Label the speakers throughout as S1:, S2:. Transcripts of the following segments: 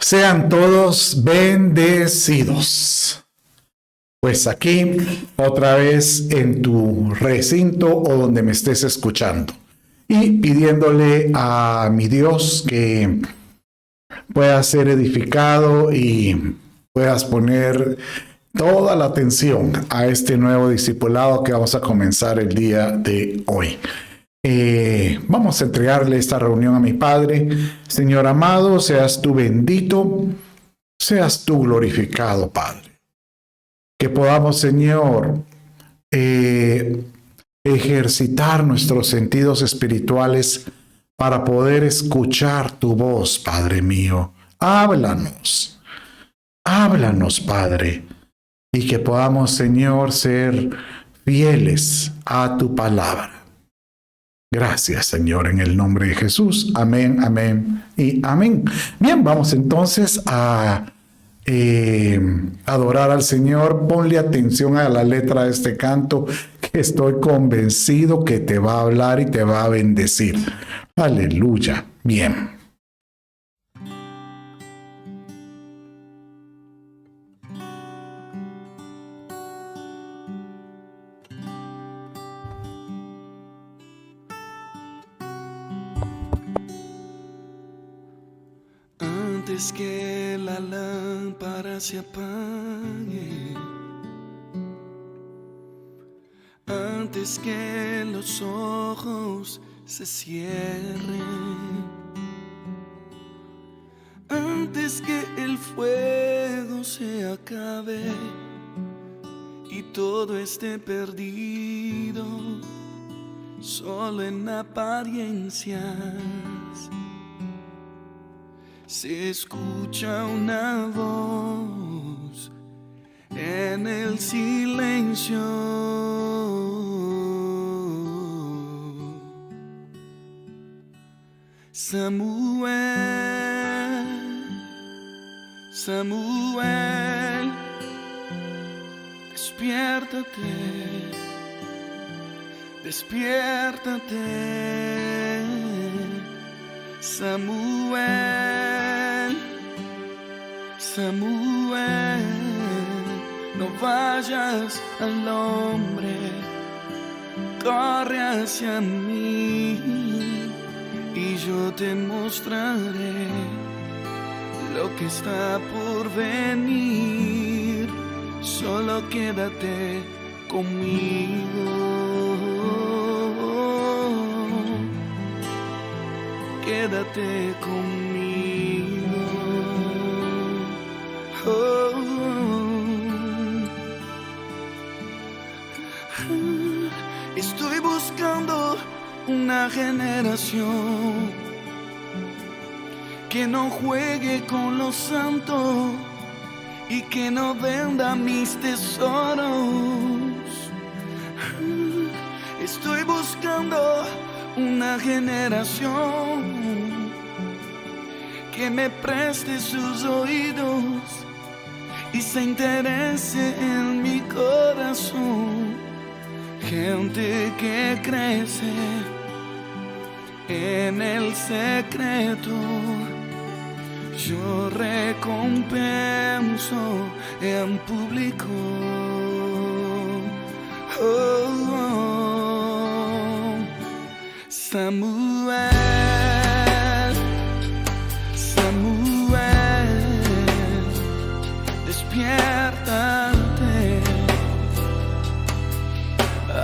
S1: Sean todos bendecidos. Pues aquí, otra vez en tu recinto o donde me estés escuchando. Y pidiéndole a mi Dios que pueda ser edificado y puedas poner toda la atención a este nuevo discipulado que vamos a comenzar el día de hoy. Vamos a entregarle esta reunión a mi Padre. Señor amado, seas tú bendito, seas tú glorificado, Padre. Que podamos, Señor, ejercitar nuestros sentidos espirituales para poder escuchar tu voz, Padre mío. Háblanos, Padre, y que podamos, Señor, ser fieles a tu palabra. Gracias, Señor, en el nombre de Jesús. Amén, amén y amén. Bien, vamos entonces a adorar al Señor. Ponle atención a la letra de este canto, que estoy convencido que te va a hablar y te va a bendecir. Aleluya. Bien.
S2: Antes que la lámpara se apague, antes que los ojos se cierren, antes que el fuego se acabe y todo esté perdido, solo en apariencias, se escucha una voz en el silencio. Samuel, Samuel, despiértate, despiértate. Samuel, Samuel, no vayas al hombre, corre hacia mí y yo te mostraré lo que está por venir. Solo quédate conmigo. Quédate conmigo. Oh. Estoy buscando una generación que no juegue con lo santo y que no venda mis tesoros. Estoy buscando una generación que me preste sus oídos y se interese en mi corazón. Gente que crece en el secreto, yo recompenso en público. Oh, oh. Samuel, Samuel, despiértate.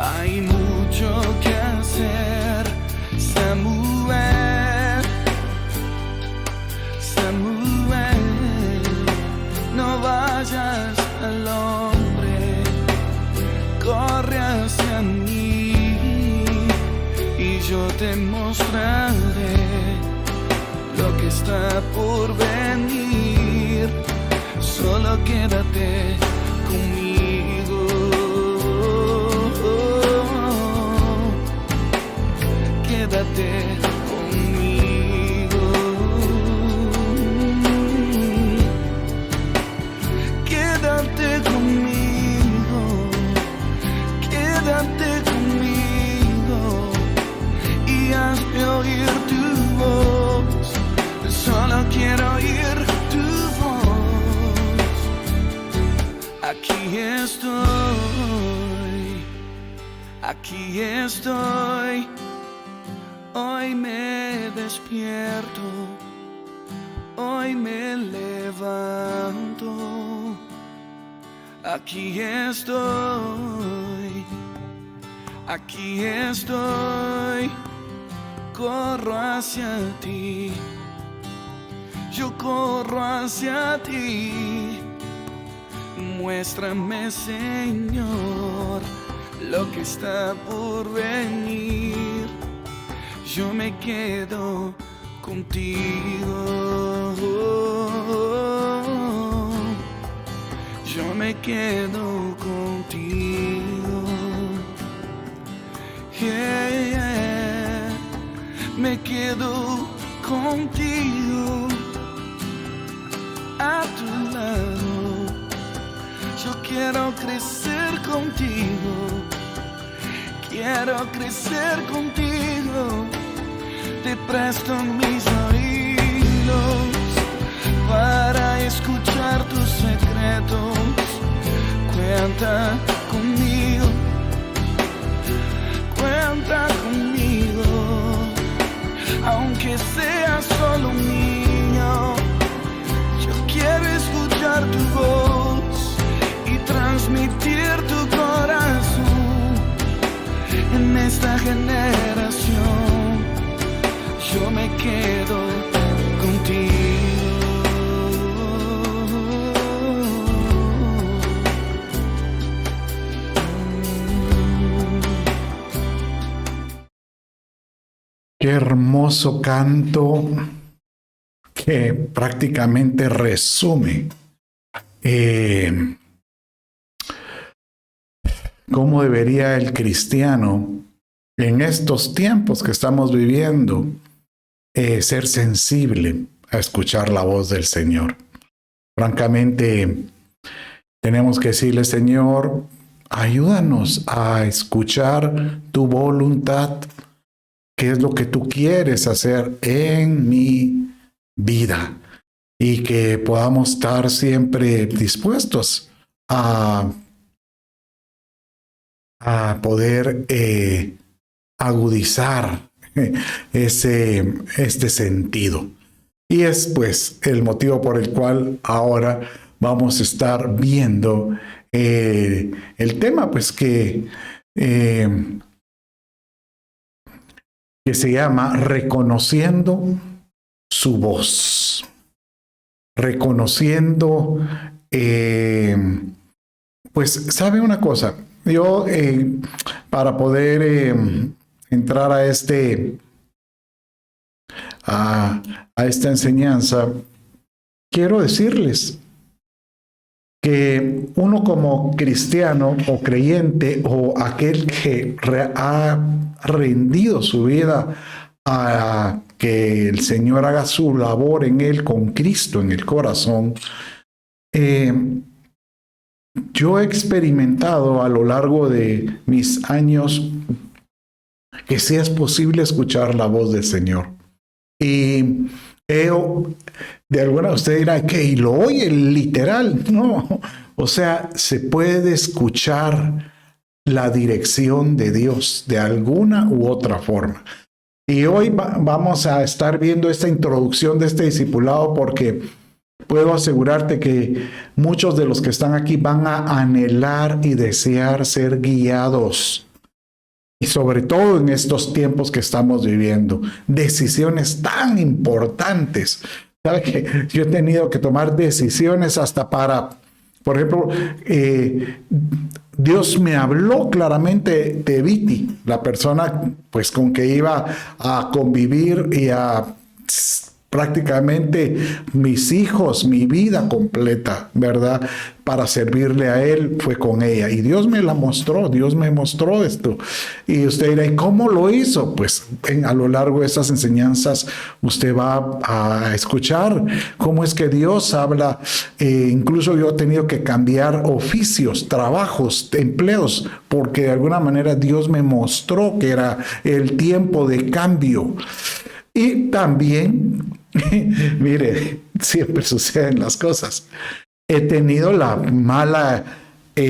S2: Hay mucho que hacer. Samuel, Samuel, no vayas al hombre, corre hacia mí y yo te mostraré lo que está por venir. Solo quédate conmigo. Quédate conmigo. Quédate conmigo. Quédate conmigo y hazme oír tu voz. Solo quiero oír tu Aquí estoy, aquí estoy. Hoy me despierto, hoy me levanto. Aquí estoy, aquí estoy. Corro hacia ti, yo corro hacia ti. Muéstrame, Señor, lo que está por venir. Yo me quedo contigo. Yo me quedo contigo. Yeah, yeah. Me quedo contigo. A tu lado. Yo quiero crecer contigo. Quiero crecer contigo. Te presto mis oídos para escuchar tus secretos. Cuenta conmigo, cuenta conmigo. Aunque sea solo un niño, yo quiero escuchar tu voz y transmitir tu corazón en esta generación. Yo me quedo contigo.
S1: Qué hermoso canto que prácticamente resume cómo debería el cristiano en estos tiempos que estamos viviendo ser sensible a escuchar la voz del Señor. Francamente, tenemos que decirle, Señor, ayúdanos a escuchar tu voluntad. ¿Qué es lo que tú quieres hacer en mi vida? Y que podamos estar siempre dispuestos a poder agudizar este sentido. Y es pues el motivo por el cual ahora vamos a estar viendo el tema pues que se llama Reconociendo su voz. Reconociendo, pues, ¿sabe una cosa? Yo, para poder entrar a esta enseñanza, quiero decirles que uno como cristiano o creyente o aquel que ha rendido su vida a que el Señor haga su labor en él con Cristo en el corazón, yo he experimentado a lo largo de mis años que sí es posible escuchar la voz del Señor. Y de alguna usted dirá que y lo oye literal, no, o sea, se puede escuchar la dirección de Dios de alguna u otra forma. Y hoy vamos a estar viendo esta introducción de este discipulado porque puedo asegurarte que muchos de los que están aquí van a anhelar y desear ser guiados. Y sobre todo en estos tiempos que estamos viviendo, decisiones tan importantes. ¿Sabe que yo he tenido que tomar decisiones hasta para, por ejemplo, Dios me habló claramente de Viti, la persona pues con que iba a convivir y a prácticamente mis hijos, mi vida completa, ¿verdad? Para servirle a Él fue con ella. Y Dios me la mostró, Dios me mostró esto. Y usted dirá, ¿y cómo lo hizo? Pues a lo largo de estas enseñanzas usted va a escuchar cómo es que Dios habla. Incluso yo he tenido que cambiar oficios, trabajos, empleos, porque de alguna manera Dios me mostró que era el tiempo de cambio. Y también, mire, siempre suceden las cosas. He tenido la mala o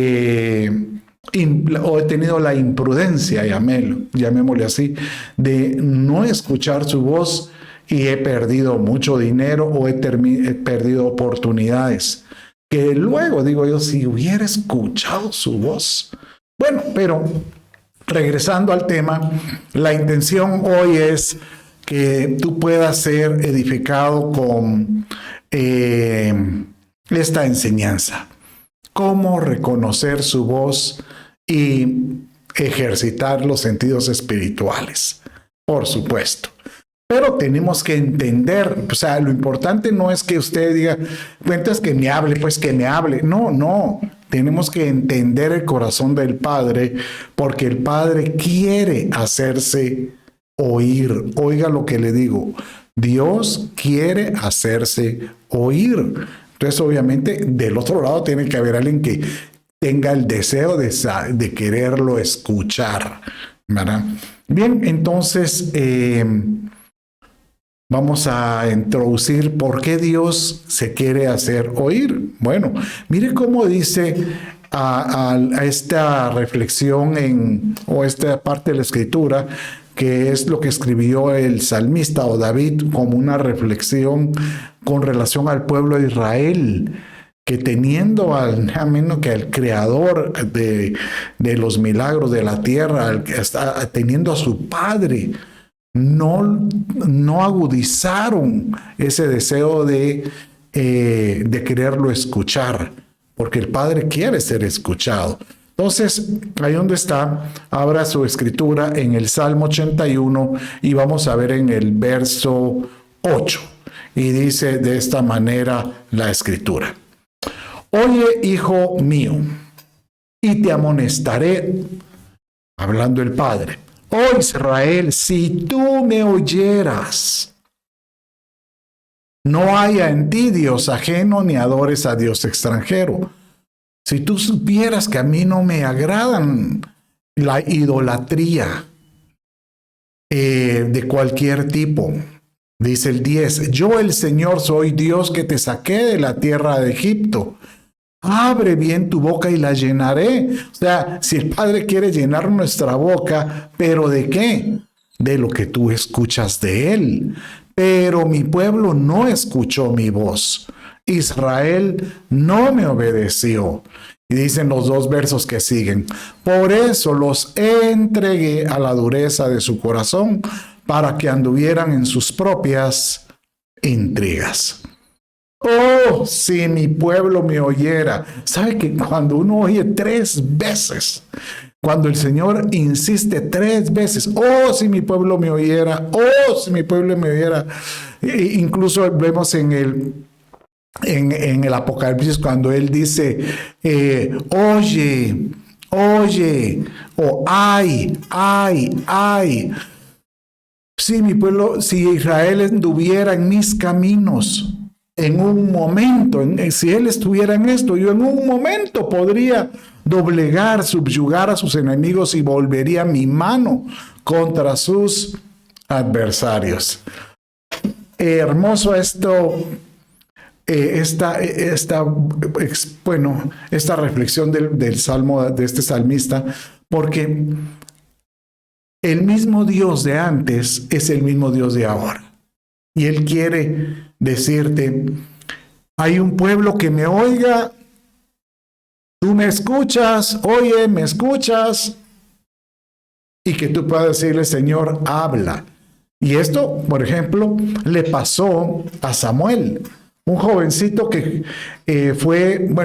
S1: he tenido la imprudencia, llamémosle así, de no escuchar su voz y he perdido mucho dinero o he perdido oportunidades. Que luego digo yo, si hubiera escuchado su voz. Bueno, pero regresando al tema, la intención hoy es que tú puedas ser edificado con esta enseñanza. Cómo reconocer su voz y ejercitar los sentidos espirituales, por supuesto. Pero tenemos que entender, o sea, lo importante no es que usted diga, cuentas que me hable, pues que me hable. No. Tenemos que entender el corazón del Padre, porque el Padre quiere hacerse oír. Oiga lo que le digo. Dios quiere hacerse oír. Entonces, obviamente, del otro lado tiene que haber alguien que tenga el deseo de quererlo escuchar, ¿verdad? Bien, entonces vamos a introducir por qué Dios se quiere hacer oír. Bueno, mire cómo dice a esta reflexión o esta parte de la Escritura, que es lo que escribió el salmista o David como una reflexión con relación al pueblo de Israel, que teniendo menos que al creador de los milagros de la tierra, teniendo a su padre, no agudizaron ese deseo de quererlo escuchar, porque el Padre quiere ser escuchado. Entonces, ahí donde está, abra su escritura en el Salmo 81 y vamos a ver en el verso 8. Y dice de esta manera la escritura: Oye, hijo mío, y te amonestaré, hablando el Padre. Oh Israel, si tú me oyeras, no haya en ti Dios ajeno ni adores a Dios extranjero. Si tú supieras que a mí no me agradan la idolatría de cualquier tipo. Dice el 10, yo el Señor soy Dios que te saqué de la tierra de Egipto. Abre bien tu boca y la llenaré. O sea, si el Padre quiere llenar nuestra boca, ¿pero de qué? De lo que tú escuchas de Él. Pero mi pueblo no escuchó mi voz. Israel no me obedeció. Y dicen los dos versos que siguen: por eso los entregué a la dureza de su corazón, para que anduvieran en sus propias intrigas. Oh, si mi pueblo me oyera. ¿Sabe que cuando uno oye 3 veces, cuando el Señor insiste 3 veces, oh, si mi pueblo me oyera, oh, si mi pueblo me oyera, incluso vemos en el Apocalipsis cuando Él dice, oye, o ay. Si mi pueblo, si Israel anduviera en mis caminos, en un momento, si él estuviera en esto, yo en un momento podría doblegar, subyugar a sus enemigos y volvería mi mano contra sus adversarios. Hermoso esto, esta reflexión del salmo, de este salmista, porque el mismo Dios de antes es el mismo Dios de ahora. Y Él quiere decirte, hay un pueblo que me oiga, tú me escuchas, oye, me escuchas, y que tú puedas decirle, Señor, habla. Y esto, por ejemplo, le pasó a Samuel, un jovencito que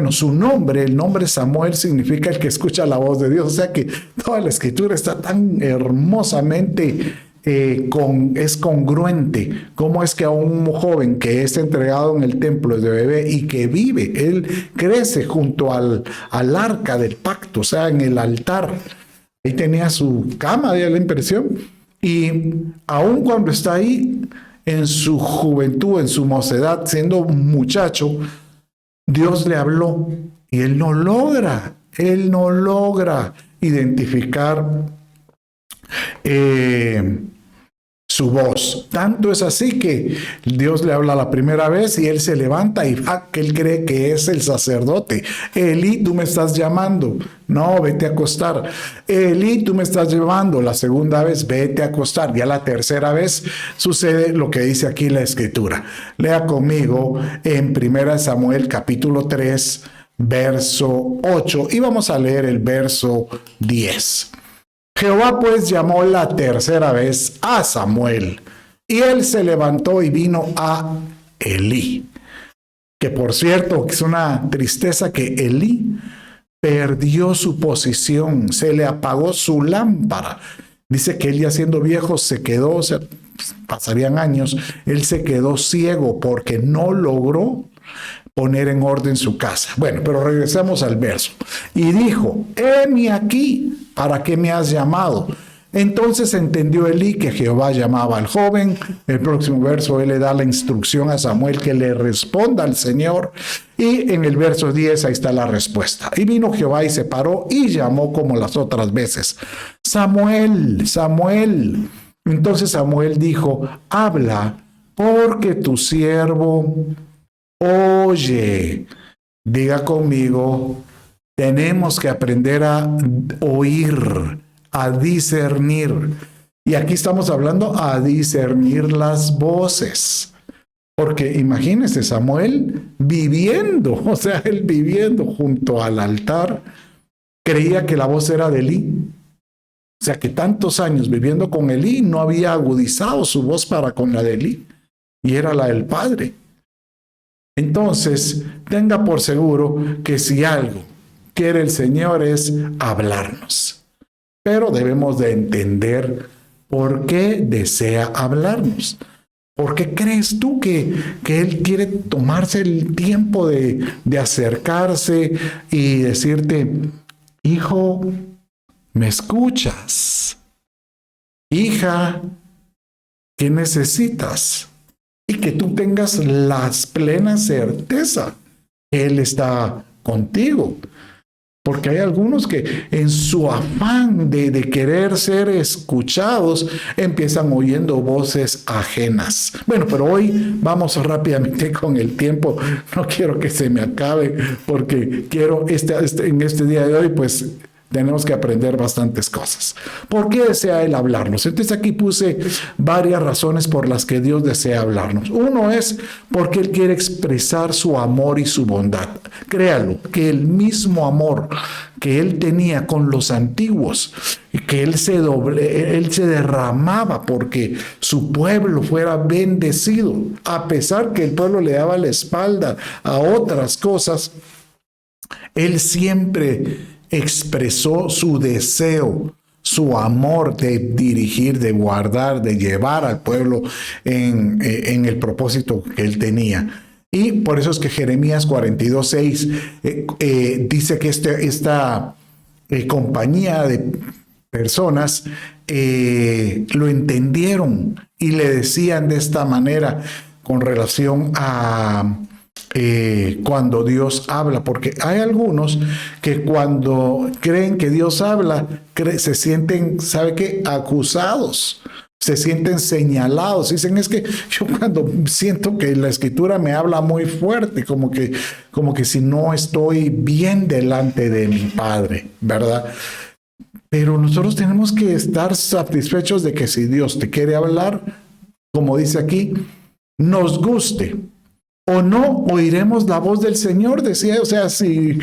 S1: su nombre, el nombre Samuel significa el que escucha la voz de Dios. O sea que toda la escritura está tan hermosamente es congruente. ¿Cómo es que a un joven que es entregado en el templo de bebé y que vive, él crece junto al arca del pacto, o sea, en el altar? Ahí tenía su cama, da la impresión. Y aun cuando está ahí, en su juventud, en su mocedad, siendo un muchacho, Dios le habló y él no logra identificar su voz. Tanto es así que Dios le habla la primera vez y él se levanta y que él cree que es el sacerdote. Elí, tú me estás llamando. No, vete a acostar. Elí, tú me estás llamando. La segunda vez, vete a acostar. Ya la tercera vez sucede lo que dice aquí la Escritura. Lea conmigo en 1 Samuel capítulo 3, verso 8 y vamos a leer el verso 10. Jehová pues llamó la tercera vez a Samuel, y él se levantó y vino a Elí. Que por cierto, es una tristeza que Elí perdió su posición, se le apagó su lámpara. Dice que él ya siendo viejo se quedó, o sea, pasarían años, él se quedó ciego porque no logró poner en orden su casa. Bueno, pero regresamos al verso. Y dijo, heme aquí, ¿para qué me has llamado? Entonces entendió Elí que Jehová llamaba al joven. El próximo verso, él le da la instrucción a Samuel que le responda al Señor. Y en el verso 10, ahí está la respuesta. Y vino Jehová y se paró y llamó como las otras veces. Samuel, Samuel. Entonces Samuel dijo, habla, porque tu siervo oye. Diga conmigo, tenemos que aprender a oír, a discernir. Y aquí estamos hablando a discernir las voces. Porque imagínese Samuel viviendo, o sea, él viviendo junto al altar, creía que la voz era de Elí. O sea, que tantos años viviendo con Elí no había agudizado su voz para con la de Elí. Y era la del Padre. Entonces, tenga por seguro que si algo quiere el Señor es hablarnos. Pero debemos de entender por qué desea hablarnos. ¿Por qué crees tú que Él quiere tomarse el tiempo de acercarse y decirte, hijo, ¿me escuchas? Hija, ¿qué necesitas? Y que tú tengas la plena certeza que Él está contigo. Porque hay algunos que en su afán de querer ser escuchados empiezan oyendo voces ajenas. Bueno, pero hoy vamos rápidamente con el tiempo. No quiero que se me acabe porque quiero en este día de hoy pues tenemos que aprender bastantes cosas. ¿Por qué desea Él hablarnos? Entonces aquí puse varias razones por las que Dios desea hablarnos. Uno es porque Él quiere expresar su amor y su bondad. Créalo, que el mismo amor que Él tenía con los antiguos, que Él se derramaba porque su pueblo fuera bendecido, a pesar que el pueblo le daba la espalda a otras cosas, Él siempre expresó su deseo, su amor de dirigir, de guardar, de llevar al pueblo en el propósito que él tenía. Y por eso es que Jeremías 42:6 dice que esta compañía de personas lo entendieron y le decían de esta manera con relación a cuando Dios habla, porque hay algunos que cuando creen que Dios habla, se sienten, ¿sabe qué? Acusados, se sienten señalados. Dicen, es que yo cuando siento que la Escritura me habla muy fuerte, como que si no estoy bien delante de mi Padre, ¿verdad? Pero nosotros tenemos que estar satisfechos de que si Dios te quiere hablar, como dice aquí, nos guste o no, oiremos la voz del Señor, decía, o sea, si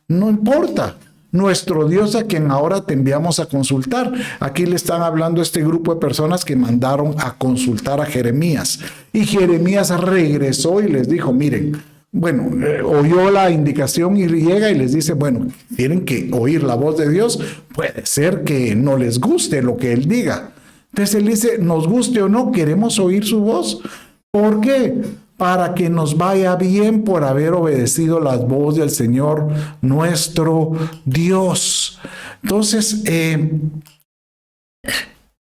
S1: no importa, nuestro Dios a quien ahora te enviamos a consultar. Aquí le están hablando a este grupo de personas que mandaron a consultar a Jeremías. Y Jeremías regresó y les dijo, miren, bueno, oyó la indicación y llega y les dice, bueno, tienen que oír la voz de Dios, puede ser que no les guste lo que Él diga. Entonces Él dice, nos guste o no, queremos oír su voz. ¿Por qué? Para que nos vaya bien por haber obedecido la voz del Señor nuestro Dios. Entonces,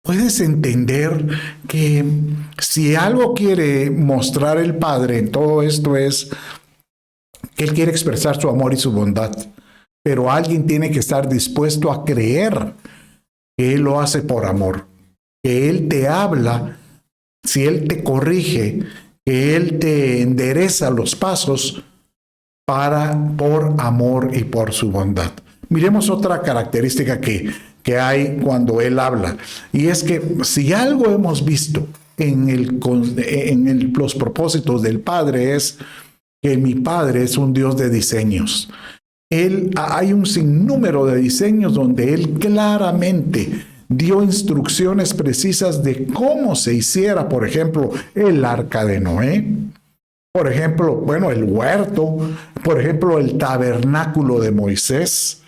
S1: puedes entender que si algo quiere mostrar el Padre en todo esto es que Él quiere expresar su amor y su bondad, pero alguien tiene que estar dispuesto a creer que Él lo hace por amor, que Él te habla si Él te corrige, que Él te endereza los pasos por amor y por su bondad. Miremos otra característica que hay cuando Él habla, y es que si algo hemos visto en los propósitos del Padre es que mi Padre es un Dios de diseños. Hay un sinnúmero de diseños donde Él claramente dio instrucciones precisas de cómo se hiciera, por ejemplo, el arca de Noé, por ejemplo, bueno, el huerto, por ejemplo, el tabernáculo de Moisés,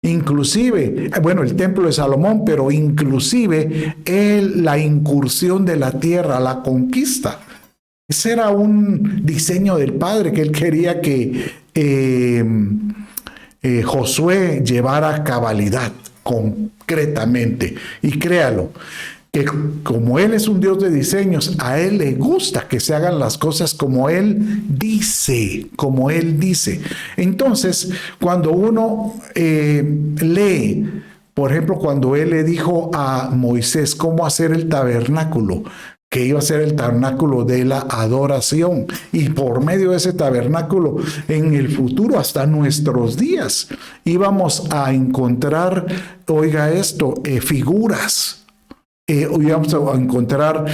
S1: inclusive, bueno, el templo de Salomón, pero inclusive la incursión de la tierra, la conquista. Ese era un diseño del Padre que Él quería que Josué llevara a cabalidad, concretamente. Y créalo, que como Él es un Dios de diseños, a Él le gusta que se hagan las cosas como Él dice, como Él dice. Entonces, cuando uno lee, por ejemplo, cuando Él le dijo a Moisés cómo hacer el tabernáculo, que iba a ser el tabernáculo de la adoración, y por medio de ese tabernáculo, en el futuro, hasta nuestros días, íbamos a encontrar, oiga esto, figuras, íbamos a encontrar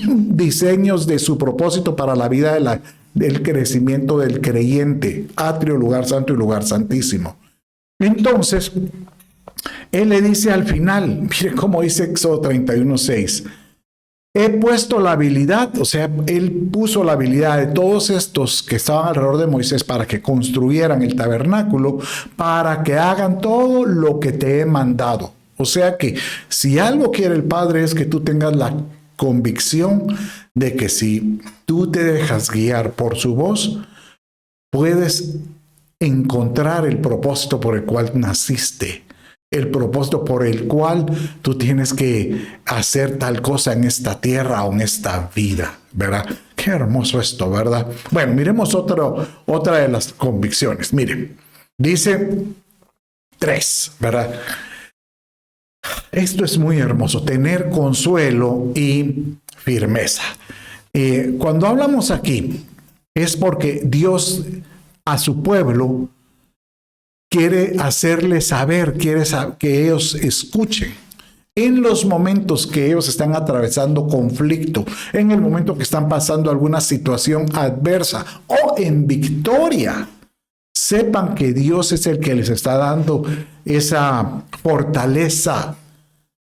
S1: diseños de su propósito para la vida del crecimiento del creyente, atrio, lugar santo y lugar santísimo. Entonces, Él le dice al final, mire cómo dice Éxodo 31:6, he puesto la habilidad, o sea, Él puso la habilidad de todos estos que estaban alrededor de Moisés para que construyeran el tabernáculo, para que hagan todo lo que te he mandado. O sea que si algo quiere el Padre es que tú tengas la convicción de que si tú te dejas guiar por su voz, puedes encontrar el propósito por el cual naciste, el propósito por el cual tú tienes que hacer tal cosa en esta tierra o en esta vida, ¿verdad? Qué hermoso esto, ¿verdad? Bueno, miremos otra de las convicciones. Miren, dice 3, ¿verdad? Esto es muy hermoso, tener consuelo y firmeza. Cuando hablamos aquí, es porque Dios a su pueblo quiere hacerles saber, quiere que ellos escuchen. En los momentos que ellos están atravesando conflicto, en el momento que están pasando alguna situación adversa o en victoria, sepan que Dios es el que les está dando esa fortaleza,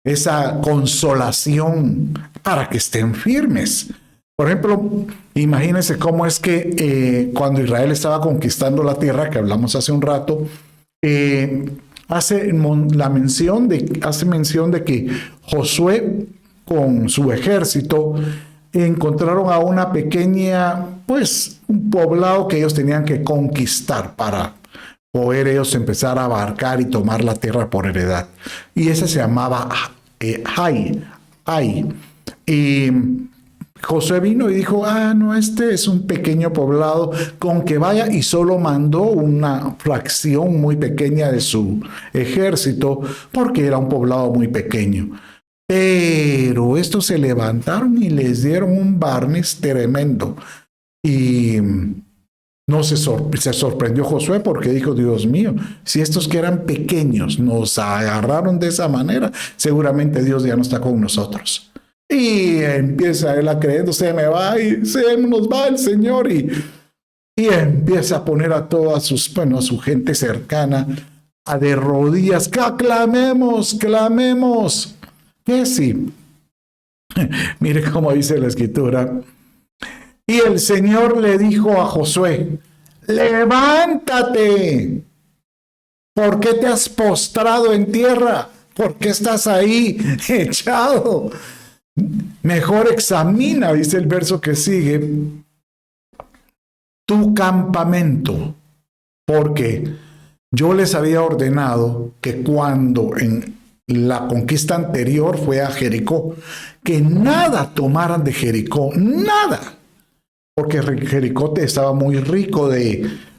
S1: esa consolación para que estén firmes. Por ejemplo, imagínense cómo es que cuando Israel estaba conquistando la tierra, que hablamos hace un rato, hace mención de que Josué con su ejército encontraron a una pequeña, pues, un poblado que ellos tenían que conquistar para poder ellos empezar a abarcar y tomar la tierra por heredad. Y ese se llamaba Ai. Y Josué vino y dijo, no, este es un pequeño poblado, con que vaya, y solo mandó una fracción muy pequeña de su ejército, porque era un poblado muy pequeño. Pero estos se levantaron y les dieron un barniz tremendo. Y no se sorprendió Josué, porque dijo, Dios mío, si estos que eran pequeños nos agarraron de esa manera, seguramente Dios ya no está con nosotros. Y empieza él a creer, se nos va el Señor, y empieza a poner a toda a su gente cercana de rodillas, clamemos. ¿Qué sí? Mire cómo dice la Escritura. Y el Señor le dijo a Josué, levántate. ¿Por qué te has postrado en tierra? ¿Por qué estás ahí echado? Mejor examina, dice el verso que sigue, tu campamento, porque yo les había ordenado que cuando en la conquista anterior fue a Jericó, que nada tomaran de Jericó, nada, porque Jericó estaba muy rico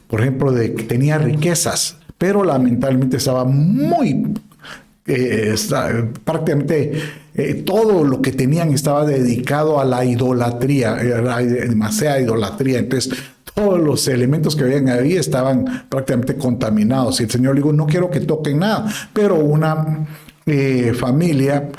S1: por ejemplo, tenía riquezas, pero lamentablemente estaba muy prácticamente todo lo que tenían estaba dedicado a la idolatría, era demasiada idolatría. Entonces, todos los elementos que habían ahí estaban prácticamente contaminados. Y el Señor le dijo, no quiero que toquen nada. Pero una familia,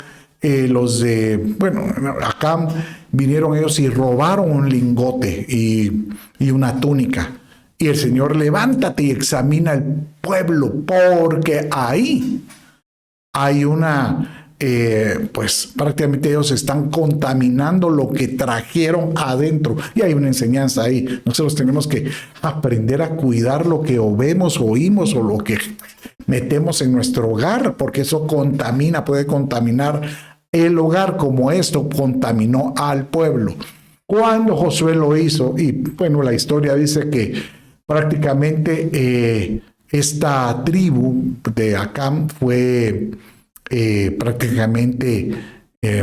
S1: los de, bueno, acá vinieron ellos y robaron un lingote y una túnica. Y el Señor, levántate y examina el pueblo, porque ahí hay pues prácticamente ellos están contaminando lo que trajeron adentro. Y hay una enseñanza ahí. Nosotros tenemos que aprender a cuidar lo que vemos, oímos o lo que metemos en nuestro hogar, porque eso contamina, puede contaminar el hogar, como esto contaminó al pueblo. Cuando Josué lo hizo, y bueno, la historia dice que prácticamente esta tribu de Acán fue prácticamente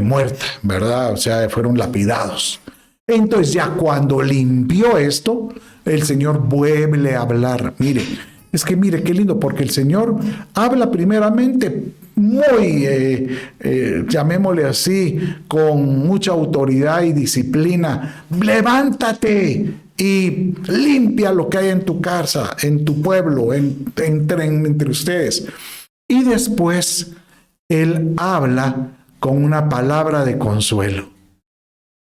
S1: muerta, ¿verdad? O sea, fueron lapidados. Entonces ya cuando limpió esto, el Señor vuelve a hablar. Mire, es que mire, qué lindo, porque el Señor habla primeramente muy, llamémosle así, con mucha autoridad y disciplina. Levántate y limpia lo que hay en tu casa, en tu pueblo, entre ustedes. Y después Él habla con una palabra de consuelo.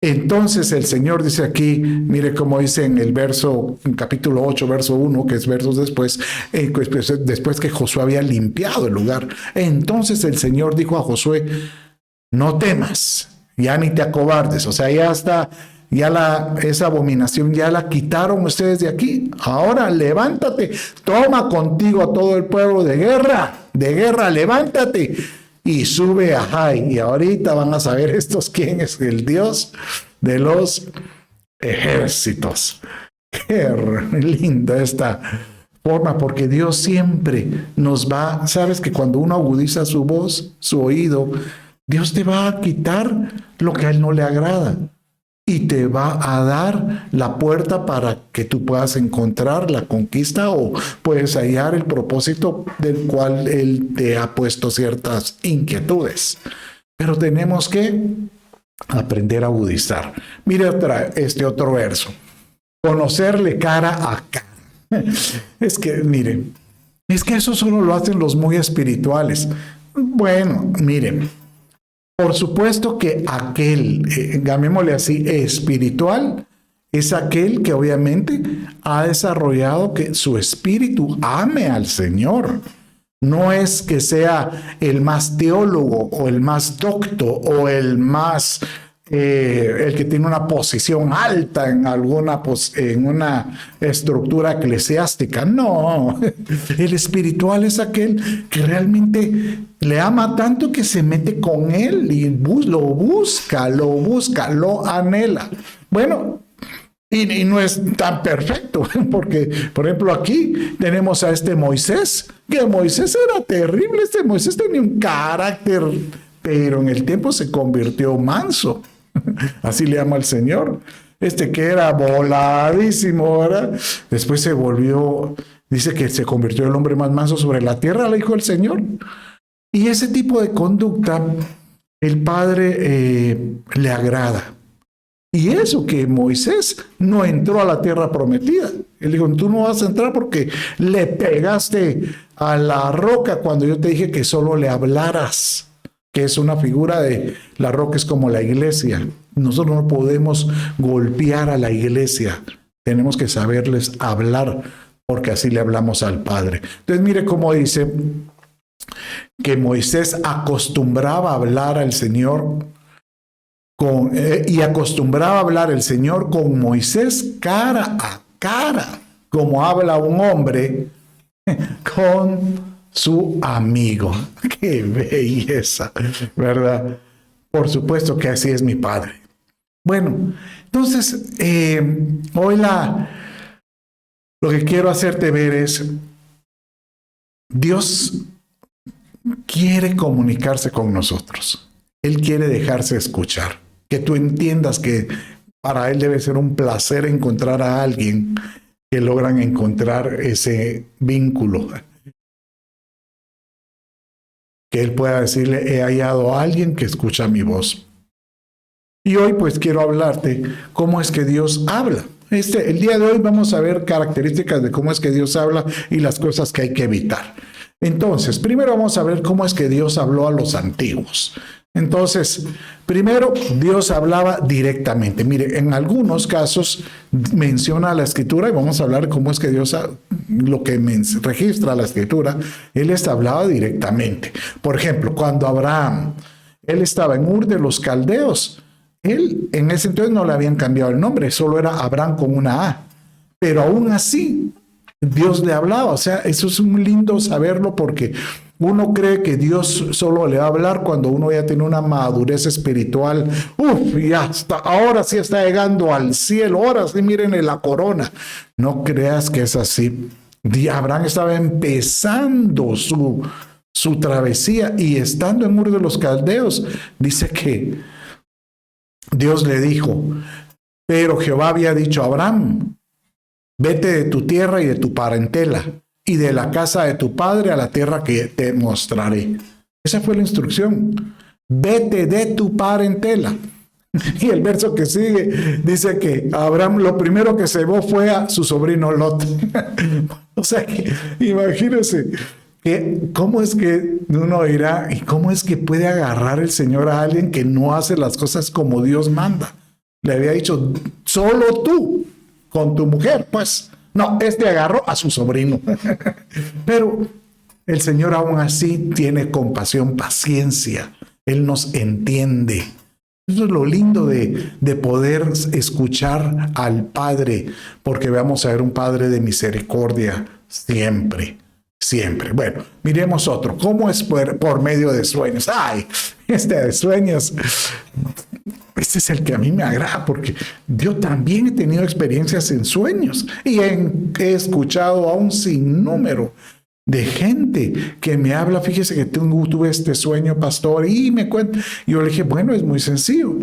S1: Entonces el Señor dice aquí, mire cómo dice en el verso, en capítulo 8, verso 1, que es versos después, después que Josué había limpiado el lugar. Entonces el Señor dijo a Josué, no temas, ya ni te acobardes. O sea, ya está, esa abominación ya la quitaron ustedes de aquí. Ahora levántate, toma contigo a todo el pueblo de guerra, levántate. Y sube a Jai, y ahorita van a saber estos quién es el Dios de los ejércitos. Qué linda esta forma, porque Dios siempre nos va, sabes que cuando uno agudiza su voz, su oído, Dios te va a quitar lo que a Él no le agrada. Y te va a dar la puerta para que tú puedas encontrar la conquista o puedes hallar el propósito del cual Él te ha puesto ciertas inquietudes. Pero tenemos que aprender a agudizar. Mire este otro verso. Conocerle cara a cara. Es que, miren, es que eso solo lo hacen los muy espirituales. Bueno, miren. Por supuesto que aquel, llamémosle así, espiritual, es aquel que obviamente ha desarrollado que su espíritu ame al Señor. No es que sea el más teólogo o el más docto o el más, el que tiene una posición alta en una estructura eclesiástica. No, el espiritual es aquel que realmente le ama tanto que se mete con él y lo busca, lo anhela. Bueno, y no es tan perfecto, porque, por ejemplo, aquí tenemos a este Moisés, que Moisés era terrible, este Moisés tenía un carácter, pero en el tiempo se convirtió manso. Así le llama el Señor. Este que era voladísimo, ¿verdad? Después se volvió, dice que se convirtió en el hombre más manso sobre la tierra, le dijo el Señor. Y ese tipo de conducta, el Padre le agrada. Y eso que Moisés no entró a la tierra prometida. Él dijo, tú no vas a entrar porque le pegaste a la roca cuando yo te dije que solo le hablaras, que es una figura de la roca, es como la iglesia. Nosotros no podemos golpear a la iglesia, tenemos que saberles hablar, porque así le hablamos al Padre. Entonces mire cómo dice que Moisés acostumbraba a hablar al Señor y acostumbraba a hablar el Señor con Moisés cara a cara, como habla un hombre con su amigo. ¡Qué belleza! ¿Verdad? Por supuesto que así es mi Padre. Bueno, entonces, hoy lo que quiero hacerte ver es, Dios quiere comunicarse con nosotros. Él quiere dejarse escuchar. Que tú entiendas que para Él debe ser un placer encontrar a alguien que logran encontrar ese vínculo. que él pueda decirle, he hallado a alguien que escucha mi voz. Y hoy pues quiero hablarte cómo es que Dios habla. El día de hoy vamos a ver características de cómo es que Dios habla y las cosas que hay que evitar. Entonces, primero vamos a ver cómo es que Dios habló a los antiguos. Entonces, primero, Dios hablaba directamente. Mire, en algunos casos menciona la Escritura, y vamos a hablar de cómo es que Dios, lo que registra la Escritura, Él hablaba directamente. Por ejemplo, cuando Abraham, él estaba en Ur de los Caldeos, él en ese entonces no le habían cambiado el nombre, solo era Abraham con una A. Pero aún así, Dios le hablaba. O sea, eso es un lindo saberlo porque uno cree que Dios solo le va a hablar cuando uno ya tiene una madurez espiritual. Y hasta ahora sí está llegando al cielo. Ahora sí, miren la corona. No creas que es así. Abraham estaba empezando su travesía y estando en Ur de los Caldeos, dice que Dios le dijo, pero Jehová había dicho a Abraham, vete de tu tierra y de tu parentela y de la casa de tu padre a la tierra que te mostraré. Esa fue la instrucción. Vete de tu parentela. Y el verso que sigue dice que Abraham lo primero que se llevó fue a su sobrino Lot. O sea que imagínense que cómo es que uno dirá y cómo es que puede agarrar el Señor a alguien que no hace las cosas como Dios manda. Le había dicho, solo tú con tu mujer, pues. No, agarró a su sobrino. Pero el Señor aún así tiene compasión, paciencia. Él nos entiende. Eso es lo lindo de poder escuchar al Padre, porque vamos a ver un Padre de misericordia siempre, siempre. Bueno, miremos otro. ¿Cómo es por medio de sueños? Ay, de sueños. Este es el que a mí me agrada, porque yo también he tenido experiencias en sueños y he escuchado a un sinnúmero de gente que me habla. Fíjese que tuve este sueño, pastor, y me cuenta. Yo le dije, bueno, es muy sencillo.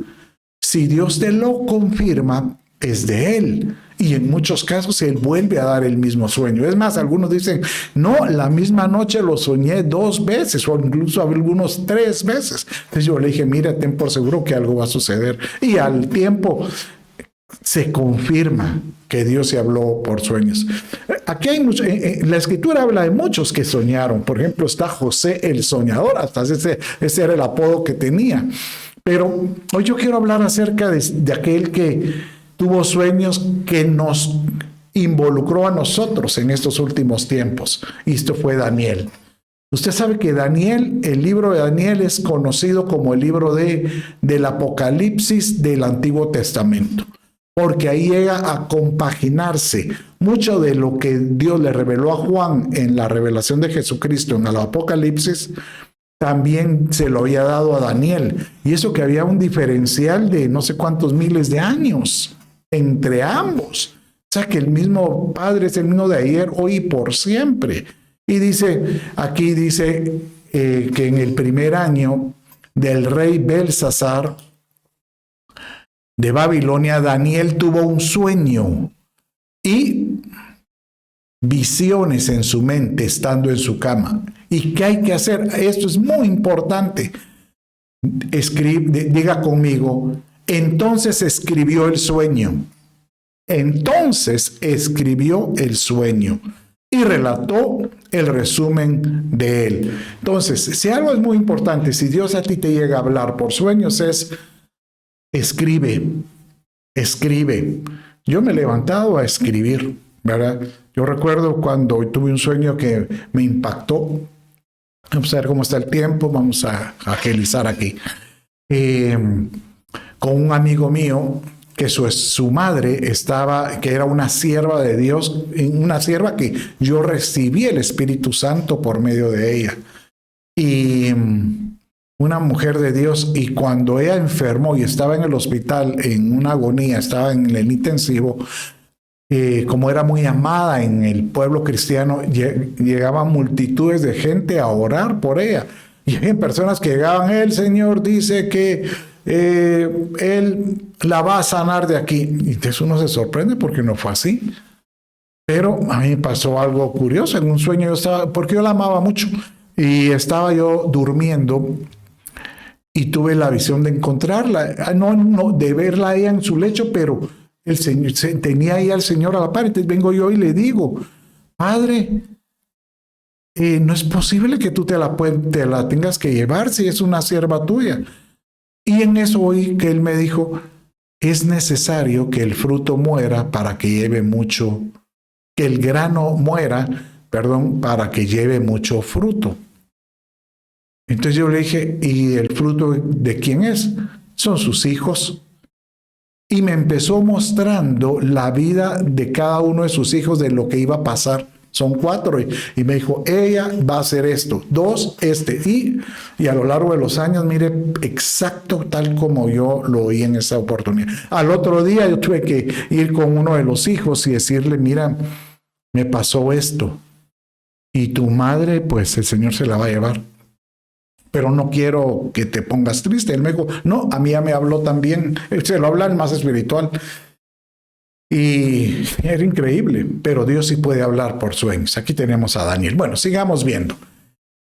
S1: Si Dios te lo confirma, es de Él. Y en muchos casos Él vuelve a dar el mismo sueño. Es más, algunos dicen, no, la misma noche lo soñé 2 veces o incluso algunos 3 veces. Entonces yo le dije, mira, ten por seguro que algo va a suceder. Y al tiempo se confirma que Dios se habló por sueños. Aquí hay la Escritura habla de muchos que soñaron. Por ejemplo, está José el soñador, hasta ese era el apodo que tenía. Pero hoy yo quiero hablar acerca de aquel que tuvo sueños que nos involucró a nosotros en estos últimos tiempos. Y esto fue Daniel. Usted sabe que Daniel, el libro de Daniel es conocido como el libro del Apocalipsis del Antiguo Testamento, porque ahí llega a compaginarse mucho de lo que Dios le reveló a Juan en la revelación de Jesucristo en el Apocalipsis. También se lo había dado a Daniel. Y eso que había un diferencial de no sé cuántos miles de años entre ambos. O sea que el mismo Padre es el mismo de ayer, hoy y por siempre. Y aquí dice que en el primer año del rey Belsasar de Babilonia, Daniel tuvo un sueño y visiones en su mente estando en su cama. ¿Y qué hay que hacer? Esto es muy importante. Diga conmigo, entonces escribió el sueño. Entonces escribió el sueño y relató el resumen de él. Entonces, si algo es muy importante, si Dios a ti te llega a hablar por sueños, es escribe. Yo me he levantado a escribir, ¿verdad? Yo recuerdo cuando tuve un sueño que me impactó. Vamos a ver cómo está el tiempo, vamos a agilizar aquí. Con un amigo mío, que su madre que era una sierva de Dios, una sierva que yo recibí el Espíritu Santo por medio de ella. Y una mujer de Dios, y cuando ella enfermó y estaba en el hospital en una agonía, estaba en el intensivo, como era muy amada en el pueblo cristiano, llegaban multitudes de gente a orar por ella. Y había personas que llegaban, el Señor dice que Él la va a sanar de aquí. Y entonces uno se sorprende porque no fue así. Pero a mí me pasó algo curioso. En un sueño porque yo la amaba mucho. Y estaba yo durmiendo y tuve la visión de encontrarla, no, de verla ella en su lecho, pero el Señor tenía ahí al Señor a la par. Entonces vengo yo y le digo, Padre, no es posible que tú te la tengas que llevar si es una sierva tuya. Y en eso oí que él me dijo, es necesario que el fruto muera para que lleve mucho, que el grano muera, perdón, para que lleve mucho fruto. Entonces yo le dije, ¿y el fruto de quién es? Son sus hijos. Y me empezó mostrando la vida de cada uno de sus hijos, de lo que iba a pasar. Son 4. Y me dijo, ella va a hacer esto, 2, y a lo largo de los años, mire, exacto tal como yo lo oí en esa oportunidad. Al otro día yo tuve que ir con uno de los hijos y decirle, mira, me pasó esto. Y tu madre, pues el Señor se la va a llevar. Pero no quiero que te pongas triste. Él me dijo, no, a mí ya me habló también. Él se lo habla el más espiritual. Y era increíble, pero Dios sí puede hablar por sueños. Aquí tenemos a Daniel. Bueno, sigamos viendo.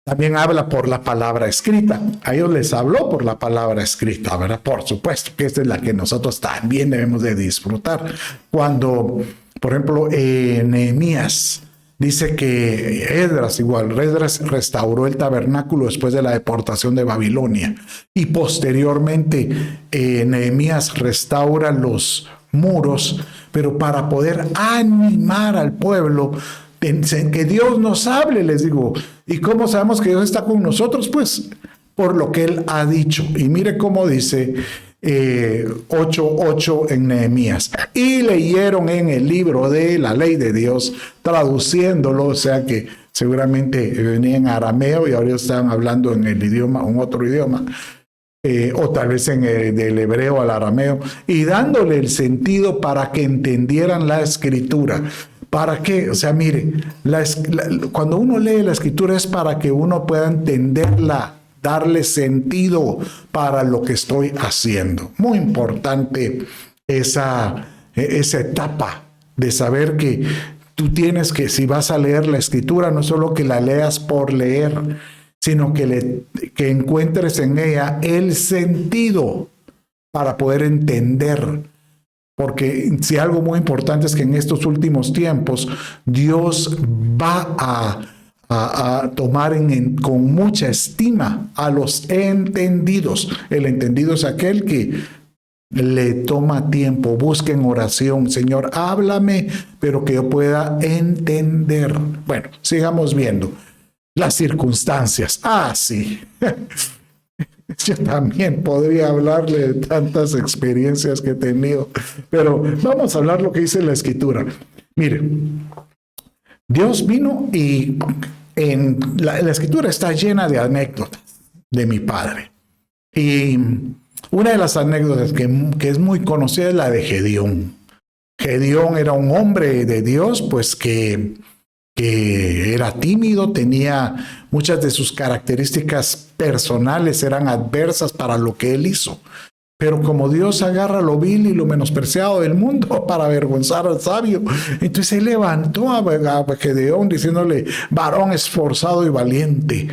S1: También habla por la palabra escrita. A ellos les habló por la palabra escrita, ¿verdad? Por supuesto, que esta es la que nosotros también debemos de disfrutar. Cuando, por ejemplo, Nehemías dice que Esdras restauró el tabernáculo después de la deportación de Babilonia. Y posteriormente, Nehemías restaura los muros, pero para poder animar al pueblo, que Dios nos hable, les digo. ¿Y cómo sabemos que Dios está con nosotros? Pues por lo que Él ha dicho. Y mire cómo dice 8:8 en Nehemías. Y leyeron en el libro de la ley de Dios, traduciéndolo, o sea que seguramente venía en arameo y ahora estaban hablando en el idioma, en otro idioma. O tal vez del hebreo al arameo, y dándole el sentido para que entendieran la escritura. ¿Para qué? O sea, mire, cuando uno lee la escritura es para que uno pueda entenderla, darle sentido para lo que estoy haciendo. Muy importante esa etapa de saber que tú tienes que, si vas a leer la escritura, no solo que la leas por leer, sino que encuentres en ella el sentido para poder entender. Porque si algo muy importante es que en estos últimos tiempos Dios va a tomar con mucha estima a los entendidos. El entendido es aquel que le toma tiempo, busca en oración, Señor, háblame, pero que yo pueda entender. Bueno, sigamos viendo. Las circunstancias. Sí. Yo también podría hablarle de tantas experiencias que he tenido, pero vamos a hablar lo que dice la Escritura. Mire, Dios vino y en la Escritura está llena de anécdotas de mi padre. Y una de las anécdotas que es muy conocida es la de Gedeón. Gedeón era un hombre de Dios, pues que era tímido, tenía muchas de sus características personales, eran adversas para lo que él hizo. Pero como Dios agarra lo vil y lo menospreciado del mundo para avergonzar al sabio, entonces él levantó a Gedeón diciéndole, varón esforzado y valiente.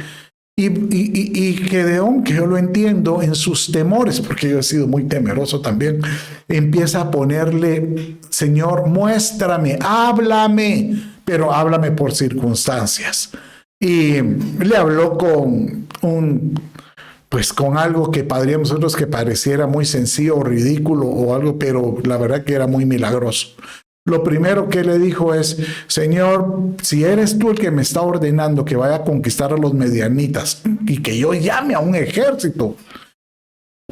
S1: Y Gedeón, que yo lo entiendo, en sus temores, porque yo he sido muy temeroso también, empieza a ponerle, Señor, muéstrame, háblame, pero háblame por circunstancias. Y le habló con algo que podríamos nosotros que pareciera muy sencillo o ridículo o algo, pero la verdad que era muy milagroso. Lo primero que le dijo es, Señor, si eres tú el que me está ordenando que vaya a conquistar a los medianitas y que yo llame a un ejército,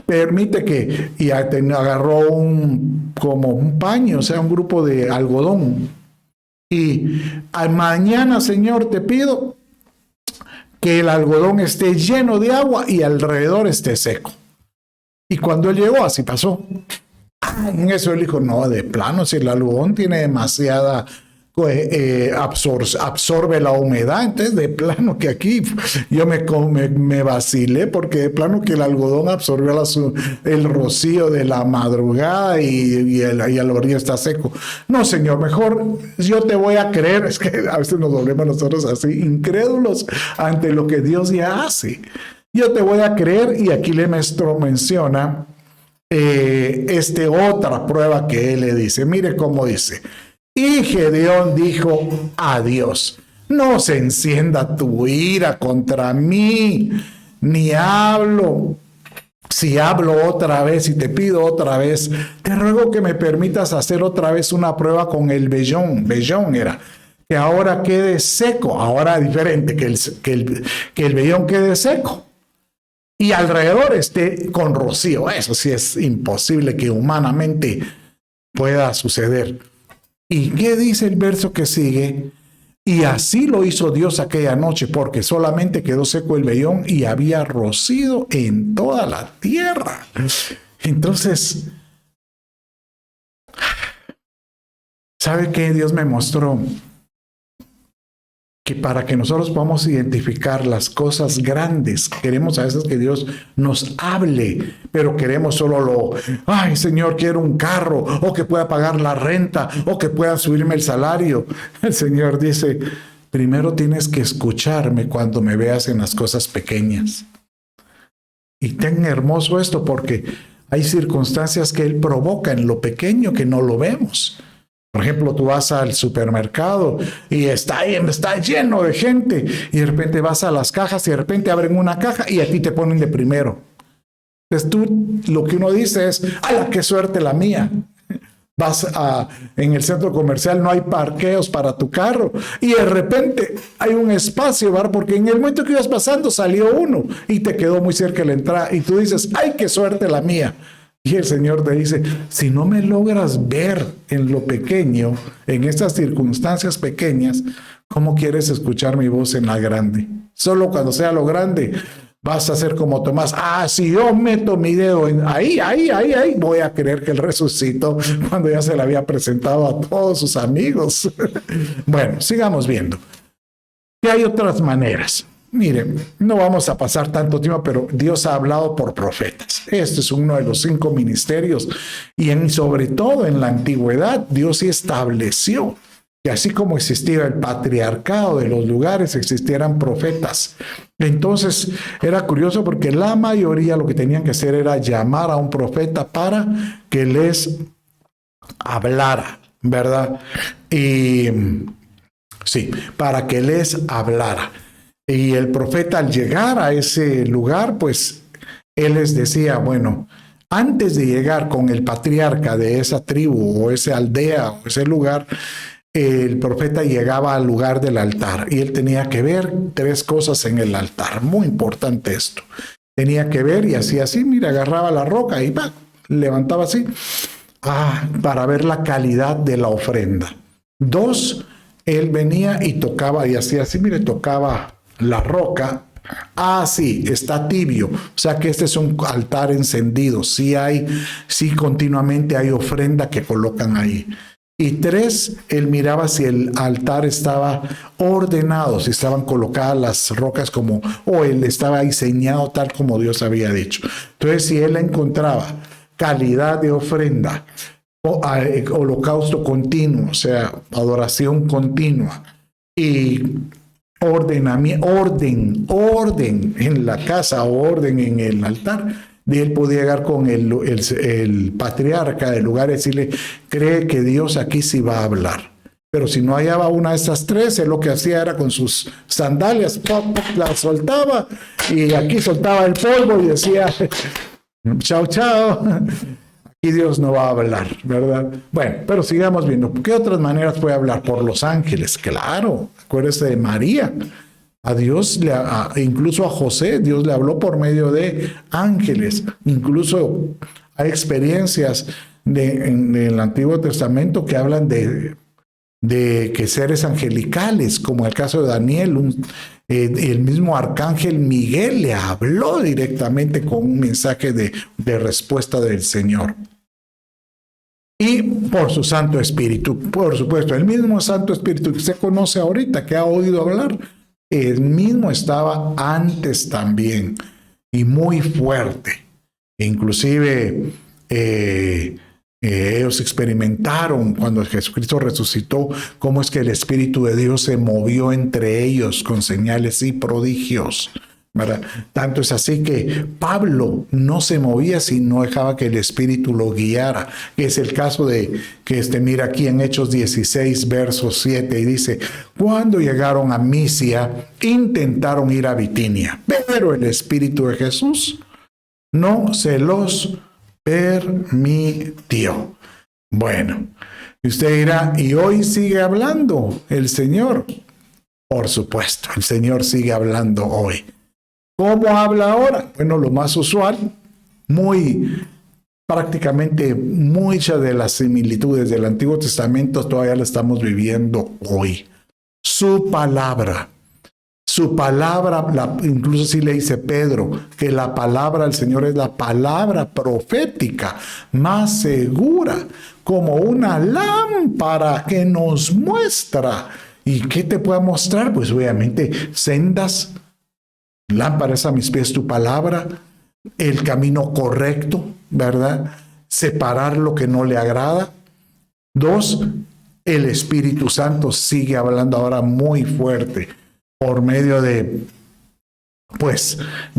S1: permite que, y agarró como un paño, o sea, un grupo de algodón. Y mañana, Señor, te pido que el algodón esté lleno de agua y alrededor esté seco. Y cuando él llegó, así pasó. En eso él dijo, no, de plano, si el algodón tiene demasiada absorbe la humedad. Entonces, de plano que aquí yo me vacilé, porque de plano que el algodón absorbió el rocío de la madrugada y el orilla está seco. No, Señor, mejor yo te voy a creer. Es que a veces nos volvemos nosotros así, incrédulos ante lo que Dios ya hace. Yo te voy a creer, y aquí le menciona otra prueba que él le dice. Mire cómo dice: y Gedeón dijo a Dios: no se encienda tu ira contra mí, ni hablo. Si hablo otra vez y te pido otra vez, te ruego que me permitas hacer otra vez una prueba con el vellón. Vellón era que ahora quede seco. Ahora diferente, que el vellón quede seco y alrededor esté con rocío. Eso sí es imposible que humanamente pueda suceder. ¿Y qué dice el verso que sigue? Y así lo hizo Dios aquella noche, porque solamente quedó seco el vellón y había rocío en toda la tierra. Entonces, ¿sabe qué? Dios me mostró que para que nosotros podamos identificar las cosas grandes, queremos a veces que Dios nos hable, pero queremos solo ay, Señor, quiero un carro, o que pueda pagar la renta, o que pueda subirme el salario. El Señor dice: primero tienes que escucharme cuando me veas en las cosas pequeñas. Y tan hermoso esto, porque hay circunstancias que Él provoca en lo pequeño que no lo vemos. Por ejemplo, tú vas al supermercado y está lleno de gente, y de repente vas a las cajas y de repente abren una caja y a ti te ponen de primero. Entonces lo que uno dice es: ¡ala, qué suerte la mía! En el centro comercial no hay parqueos para tu carro y de repente hay un espacio, ¿verdad? Porque en el momento que ibas pasando salió uno y te quedó muy cerca de la entrada y tú dices: ¡ay, qué suerte la mía! Y el Señor te dice: si no me logras ver en lo pequeño, en estas circunstancias pequeñas, ¿cómo quieres escuchar mi voz en la grande? Solo cuando sea lo grande vas a ser como Tomás: si yo meto mi dedo ahí, voy a creer que él resucitó, cuando ya se le había presentado a todos sus amigos. Bueno, sigamos viendo. ¿Qué hay otras maneras? Miren, no vamos a pasar tanto tiempo, pero Dios ha hablado por profetas. Este es uno de los 5 ministerios, y sobre todo en la antigüedad, Dios sí estableció que así como existía el patriarcado de los lugares, existieran profetas. Entonces era curioso, porque la mayoría lo que tenían que hacer era llamar a un profeta para que les hablara, ¿verdad? Y sí, para que les hablara. Y el profeta, al llegar a ese lugar, pues él les decía: bueno, antes de llegar con el patriarca de esa tribu o esa aldea o ese lugar, el profeta llegaba al lugar del altar y él tenía que ver 3 cosas en el altar. Muy importante esto. Tenía que ver y hacía así, mira, agarraba la roca y levantaba así, para ver la calidad de la ofrenda. 2, él venía y tocaba y hacía así, mire, tocaba la roca. Sí, está tibio, o sea que este es un altar encendido. Sí continuamente hay ofrenda que colocan ahí. Y 3, él miraba si el altar estaba ordenado, si estaban colocadas las rocas él estaba diseñado tal como Dios había dicho. Entonces, si él encontraba calidad de ofrenda, holocausto continuo, o sea, adoración continua, y orden en la casa o orden en el altar, de él podía llegar con el patriarca del lugar y decirle: cree que Dios aquí sí va a hablar. Pero si no hallaba una de estas 3, él lo que hacía era con sus sandalias, la soltaba y aquí soltaba el polvo y decía: chao, chao. Y Dios no va a hablar, ¿verdad? Bueno, pero sigamos viendo. ¿Qué otras maneras puede hablar? Por los ángeles, claro. Acuérdese de María. A Dios, incluso a José, Dios le habló por medio de ángeles. Incluso hay experiencias en el Antiguo Testamento que hablan de que seres angelicales, como el caso de Daniel, el mismo arcángel Miguel le habló directamente con un mensaje de respuesta del Señor. y por su Santo Espíritu. Por supuesto, el mismo Santo Espíritu que usted conoce ahorita, que ha oído hablar, el mismo estaba antes también y muy fuerte. Inclusive ellos experimentaron cuando Jesucristo resucitó cómo es que el Espíritu de Dios se movió entre ellos con señales y prodigios, ¿verdad? Tanto es así que Pablo no se movía si no dejaba que el Espíritu lo guiara. Es el caso de que mira aquí en Hechos 16, verso 7, y dice: cuando llegaron a Misia, intentaron ir a Bitinia, pero el Espíritu de Jesús no se los permitió. Bueno, usted dirá, ¿y hoy sigue hablando el Señor? Por supuesto, el Señor sigue hablando hoy. ¿Cómo habla ahora? Bueno, lo más usual, prácticamente muchas de las similitudes del Antiguo Testamento todavía la estamos viviendo hoy. Su palabra, incluso si le dice Pedro que la palabra del Señor es la palabra profética más segura, como una lámpara que nos muestra. ¿Y qué te puede mostrar? Pues obviamente sendas. Lámparas a mis pies tu palabra, el camino correcto, ¿verdad? Separar lo que no le agrada. 2, el Espíritu Santo sigue hablando ahora muy fuerte por medio de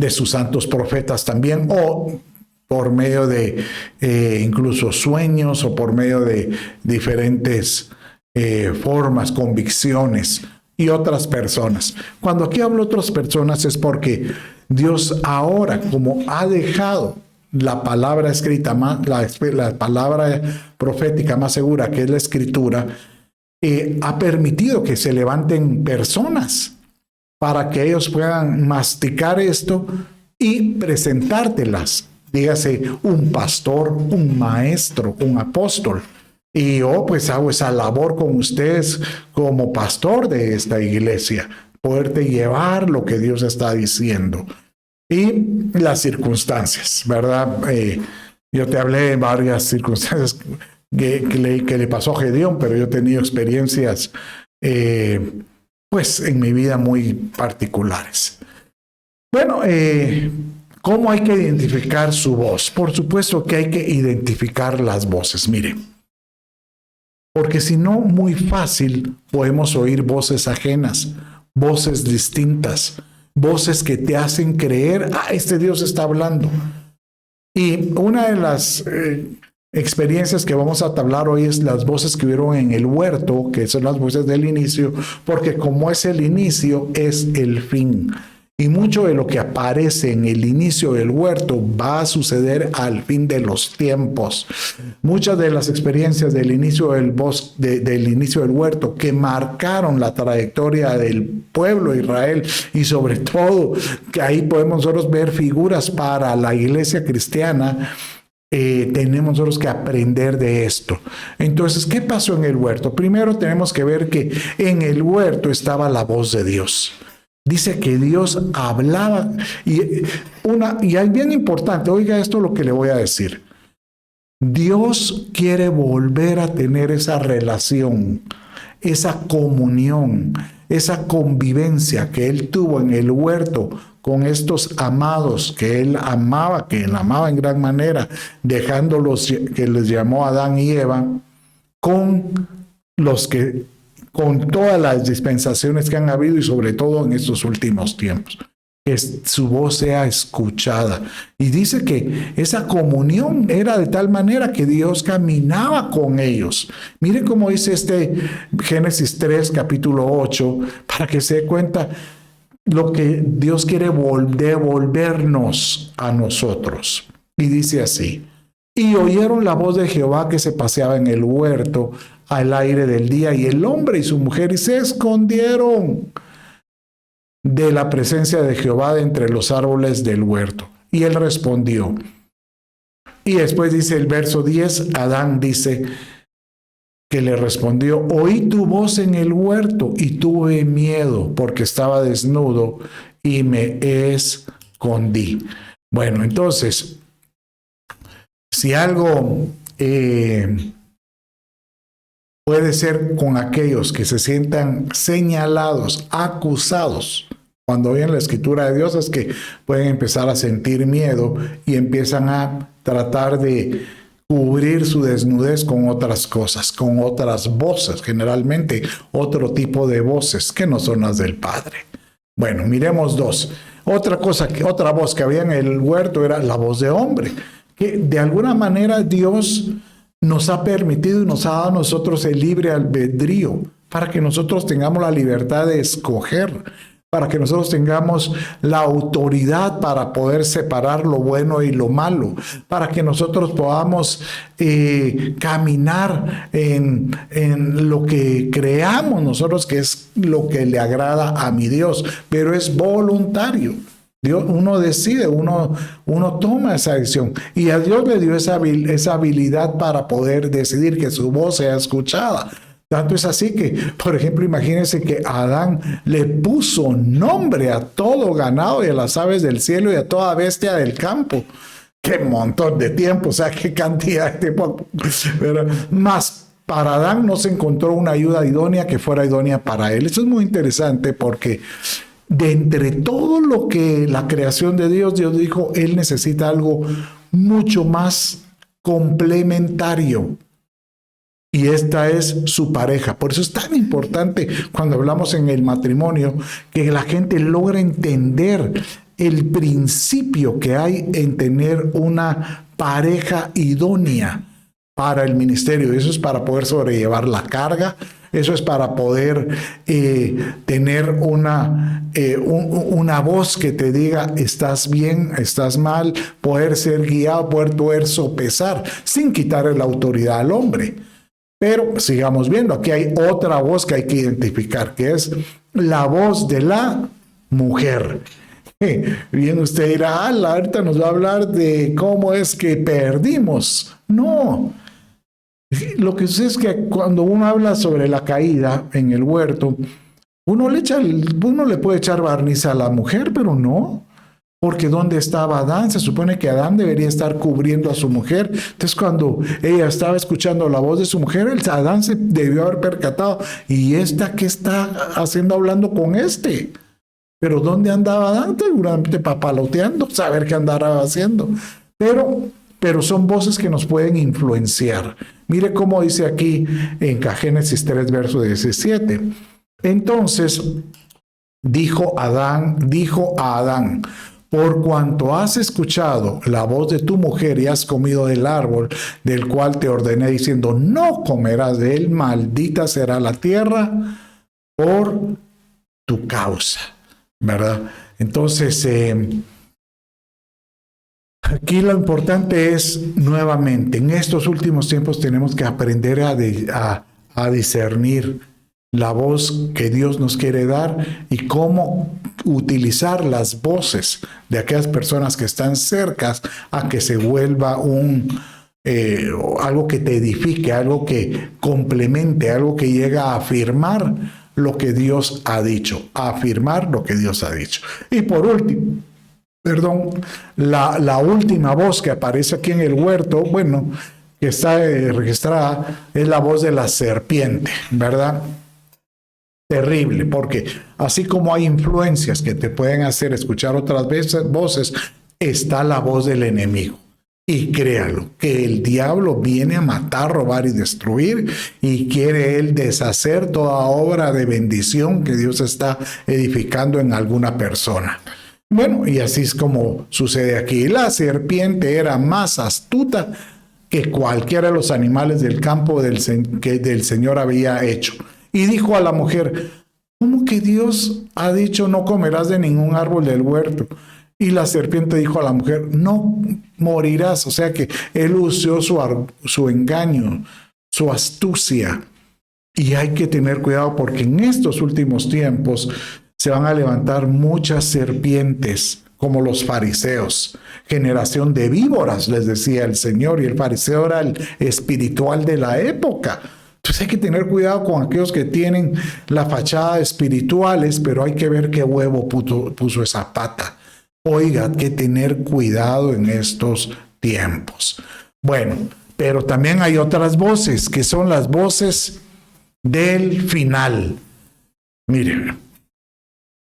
S1: sus santos profetas también, o por medio de incluso sueños, o por medio de diferentes formas, convicciones, y otras personas. Cuando aquí hablo de otras personas es porque Dios ahora, como ha dejado la palabra escrita, la palabra profética más segura, que es la Escritura, ha permitido que se levanten personas para que ellos puedan masticar esto y presentártelas. Dígase un pastor, un maestro, un apóstol. Y yo pues hago esa labor con ustedes como pastor de esta iglesia, poderte llevar lo que Dios está diciendo. Y las circunstancias, ¿verdad? Yo te hablé de varias circunstancias que le pasó a Gedeón, pero yo he tenido experiencias en mi vida muy particulares. Bueno, ¿cómo hay que identificar su voz? Por supuesto que hay que identificar las voces. Miren. Porque si no, muy fácil podemos oír voces ajenas, voces distintas, voces que te hacen creer, este Dios está hablando. Y una de las experiencias que vamos a hablar hoy es las voces que hubieron en el huerto, que son las voces del inicio, porque como es el inicio, es el fin. Y mucho de lo que aparece en el inicio del huerto va a suceder al fin de los tiempos. Muchas de las experiencias del inicio del inicio del huerto que marcaron la trayectoria del pueblo de Israel, y sobre todo que ahí podemos nosotros ver figuras para la iglesia cristiana. Tenemos nosotros que aprender de esto. Entonces, ¿qué pasó en el huerto? Primero tenemos que ver que en el huerto estaba la voz de Dios. Dice que Dios hablaba, y es bien importante, oiga esto lo que le voy a decir. Dios quiere volver a tener esa relación, esa comunión, esa convivencia que Él tuvo en el huerto con estos amados que Él amaba en gran manera, dejándolos, que les llamó Adán y Eva, con todas las dispensaciones que han habido, y sobre todo en estos últimos tiempos, que su voz sea escuchada. Y dice que esa comunión era de tal manera que Dios caminaba con ellos. Mire cómo dice Génesis 3, capítulo 8, para que se dé cuenta lo que Dios quiere devolvernos a nosotros. Y dice así: y oyeron la voz de Jehová que se paseaba en el huerto al aire del día, y el hombre y su mujer, y se escondieron de la presencia de Jehová de entre los árboles del huerto. Y él respondió. Y después dice el verso 10, Adán dice que le respondió: oí tu voz en el huerto y tuve miedo porque estaba desnudo y me escondí. Bueno, entonces, si algo puede ser con aquellos que se sientan señalados, acusados. Cuando oyen la escritura de Dios es que pueden empezar a sentir miedo y empiezan a tratar de cubrir su desnudez con otras cosas, con otras voces, generalmente otro tipo de voces que no son las del Padre. Bueno, miremos dos. Otra voz que había en el huerto era la voz de hombre, que de alguna manera Dios nos ha permitido y nos ha dado a nosotros el libre albedrío para que nosotros tengamos la libertad de escoger, para que nosotros tengamos la autoridad para poder separar lo bueno y lo malo, para que nosotros podamos caminar en lo que creamos nosotros que es lo que le agrada a mi Dios, pero es voluntario. Dios, uno decide, uno toma esa decisión y a Dios le dio esa habilidad para poder decidir que su voz sea escuchada. Tanto es así que, por ejemplo, imagínense que Adán le puso nombre a todo ganado y a las aves del cielo y a toda bestia del campo. ¡Qué montón de tiempo! O sea, qué cantidad de tiempo. Pero más para Adán no se encontró una ayuda idónea que fuera idónea para él. Eso es muy interesante porque de entre todo lo que la creación de Dios, Dios dijo, él necesita algo mucho más complementario. Y esta es su pareja. Por eso es tan importante cuando hablamos en el matrimonio que la gente logre entender el principio que hay en tener una pareja idónea para el ministerio. Eso es para poder sobrellevar la carga. Eso es para poder tener una voz que te diga estás bien, estás mal, poder ser guiado, poder sopesar sin quitarle la autoridad al hombre. Pero sigamos viendo, aquí hay otra voz que hay que identificar, que es la voz de la mujer. Bien, usted dirá, ahorita nos va a hablar de cómo es que perdimos. No, lo que sucede es que cuando uno habla sobre la caída en el huerto, uno le puede echar barniz a la mujer, pero no. Porque ¿dónde estaba Adán? Se supone que Adán debería estar cubriendo a su mujer. Entonces, cuando ella estaba escuchando la voz de su mujer, Adán se debió haber percatado. ¿Y esta qué está haciendo hablando con este? Pero ¿dónde andaba Adán? Seguramente papaloteando, saber qué andaba haciendo. Pero son voces que nos pueden influenciar. Mire cómo dice aquí en Génesis 3, verso 17. Entonces, dijo a Adán, por cuanto has escuchado la voz de tu mujer y has comido del árbol del cual te ordené diciendo, no comerás de él, maldita será la tierra por tu causa, ¿verdad? Entonces, aquí lo importante es, nuevamente, en estos últimos tiempos tenemos que aprender a discernir la voz que Dios nos quiere dar y cómo utilizar las voces de aquellas personas que están cercas a que se vuelva algo que te edifique, algo que complemente, algo que llega a afirmar lo que Dios ha dicho, Y por último, la última voz que aparece aquí en el huerto, que está registrada, es la voz de la serpiente, ¿verdad? Terrible, porque así como hay influencias que te pueden hacer escuchar otras voces, está la voz del enemigo. Y créalo, que el diablo viene a matar, robar y destruir, y quiere él deshacer toda obra de bendición que Dios está edificando en alguna persona. Bueno, y así es como sucede aquí. La serpiente era más astuta que cualquiera de los animales del campo que del Señor había hecho. Y dijo a la mujer, ¿cómo que Dios ha dicho no comerás de ningún árbol del huerto? Y la serpiente dijo a la mujer, no morirás. O sea que él usó su engaño, su astucia. Y hay que tener cuidado porque en estos últimos tiempos se van a levantar muchas serpientes como los fariseos. Generación de víboras, les decía el Señor, y el fariseo era el espiritual de la época. Entonces hay que tener cuidado con aquellos que tienen la fachada espirituales, pero hay que ver qué huevo puso esa pata. Oiga, hay que tener cuidado en estos tiempos. Bueno, pero también hay otras voces, que son las voces del final. Miren,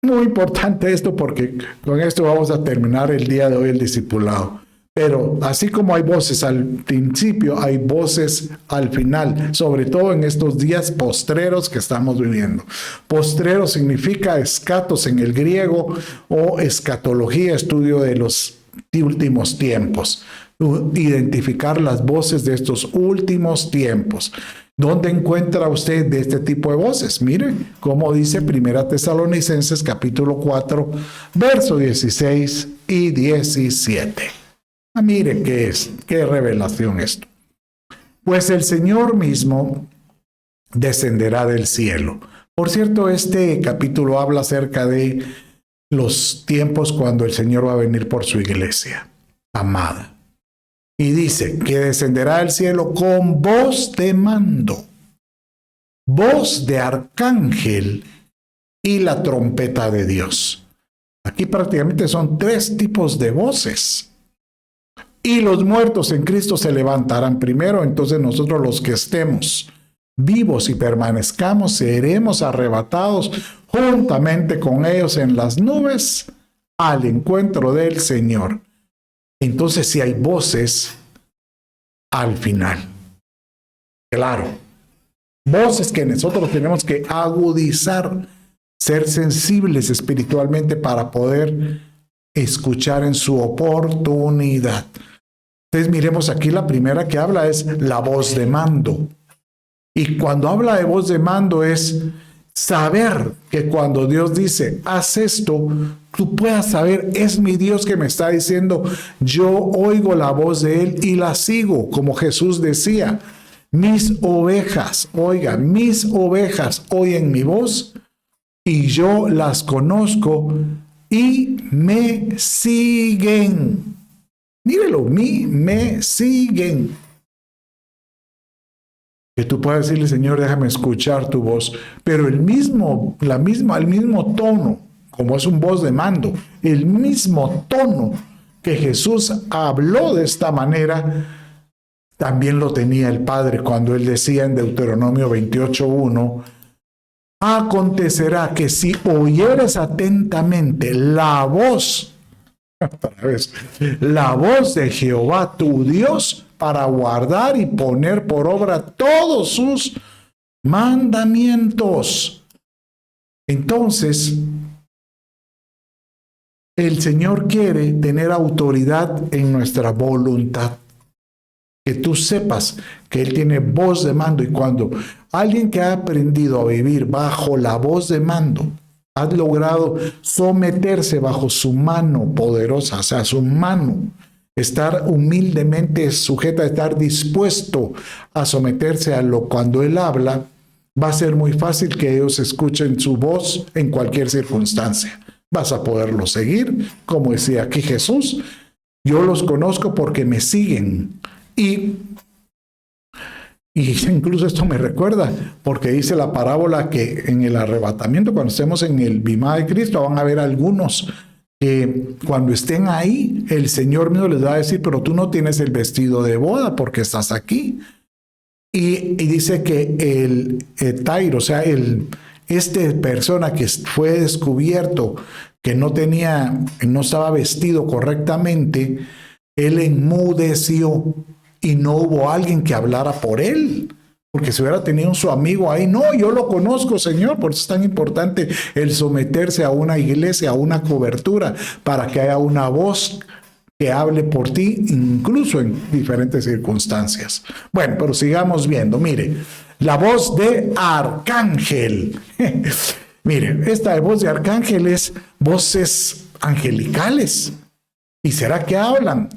S1: muy importante esto porque con esto vamos a terminar el día de hoy el discipulado. Pero así como hay voces al principio, hay voces al final, sobre todo en estos días postreros que estamos viviendo. Postrero significa escatos en el griego o escatología, estudio de los últimos tiempos. Identificar las voces de estos últimos tiempos. ¿Dónde encuentra usted de este tipo de voces? Mire, como dice 1 Tesalonicenses capítulo 4, verso 16 y 17. Mire qué revelación esto. Pues el Señor mismo descenderá del cielo. Por cierto, este capítulo habla acerca de los tiempos cuando el Señor va a venir por su iglesia amada. Y dice que descenderá del cielo con voz de mando, voz de arcángel y la trompeta de Dios. Aquí prácticamente son 3 tipos de voces. Y los muertos en Cristo se levantarán primero, entonces nosotros los que estemos vivos y permanezcamos seremos arrebatados juntamente con ellos en las nubes al encuentro del Señor. Entonces sí hay voces al final. Claro, voces que nosotros tenemos que agudizar, ser sensibles espiritualmente para poder escuchar en su oportunidad. Entonces miremos aquí la primera que habla es la voz de mando. Y cuando habla de voz de mando es saber que cuando Dios dice, haz esto, tú puedas saber, es mi Dios que me está diciendo, yo oigo la voz de Él y la sigo, como Jesús decía, mis ovejas, oiga, mis ovejas oyen mi voz y yo las conozco y me siguen. Mírelo, me siguen. Que tú puedas decirle, Señor, déjame escuchar tu voz, pero el mismo tono, como es un voz de mando, el mismo tono que Jesús habló de esta manera, también lo tenía el Padre cuando Él decía en Deuteronomio 28:1, acontecerá que si oyeres atentamente la voz de Jehová tu Dios, para guardar y poner por obra todos sus mandamientos. Entonces, el Señor quiere tener autoridad en nuestra voluntad. Que tú sepas que Él tiene voz de mando, y cuando alguien que ha aprendido a vivir bajo la voz de mando, ha logrado someterse bajo su mano poderosa, o sea, su mano, estar humildemente sujeta, estar dispuesto a someterse a cuando Él habla, va a ser muy fácil que ellos escuchen su voz en cualquier circunstancia. Vas a poderlo seguir, como decía aquí Jesús, yo los conozco porque me siguen. Y incluso esto me recuerda, porque dice la parábola que en el arrebatamiento, cuando estemos en el bimá de Cristo, van a haber algunos que cuando estén ahí, el Señor mío les va a decir, pero tú no tienes el vestido de boda porque estás aquí. Y dice que el Tairo, o sea, persona que fue descubierto, que no estaba vestido correctamente, él enmudeció y no hubo alguien que hablara por él. Porque si hubiera tenido su amigo ahí, no, yo lo conozco, Señor. Por eso es tan importante el someterse a una iglesia, a una cobertura, para que haya una voz que hable por ti, incluso en diferentes circunstancias. Bueno, pero sigamos viendo. Mire, la voz de arcángel. Mire, esta voz de arcángel es voces angelicales. ¿Y será que hablan?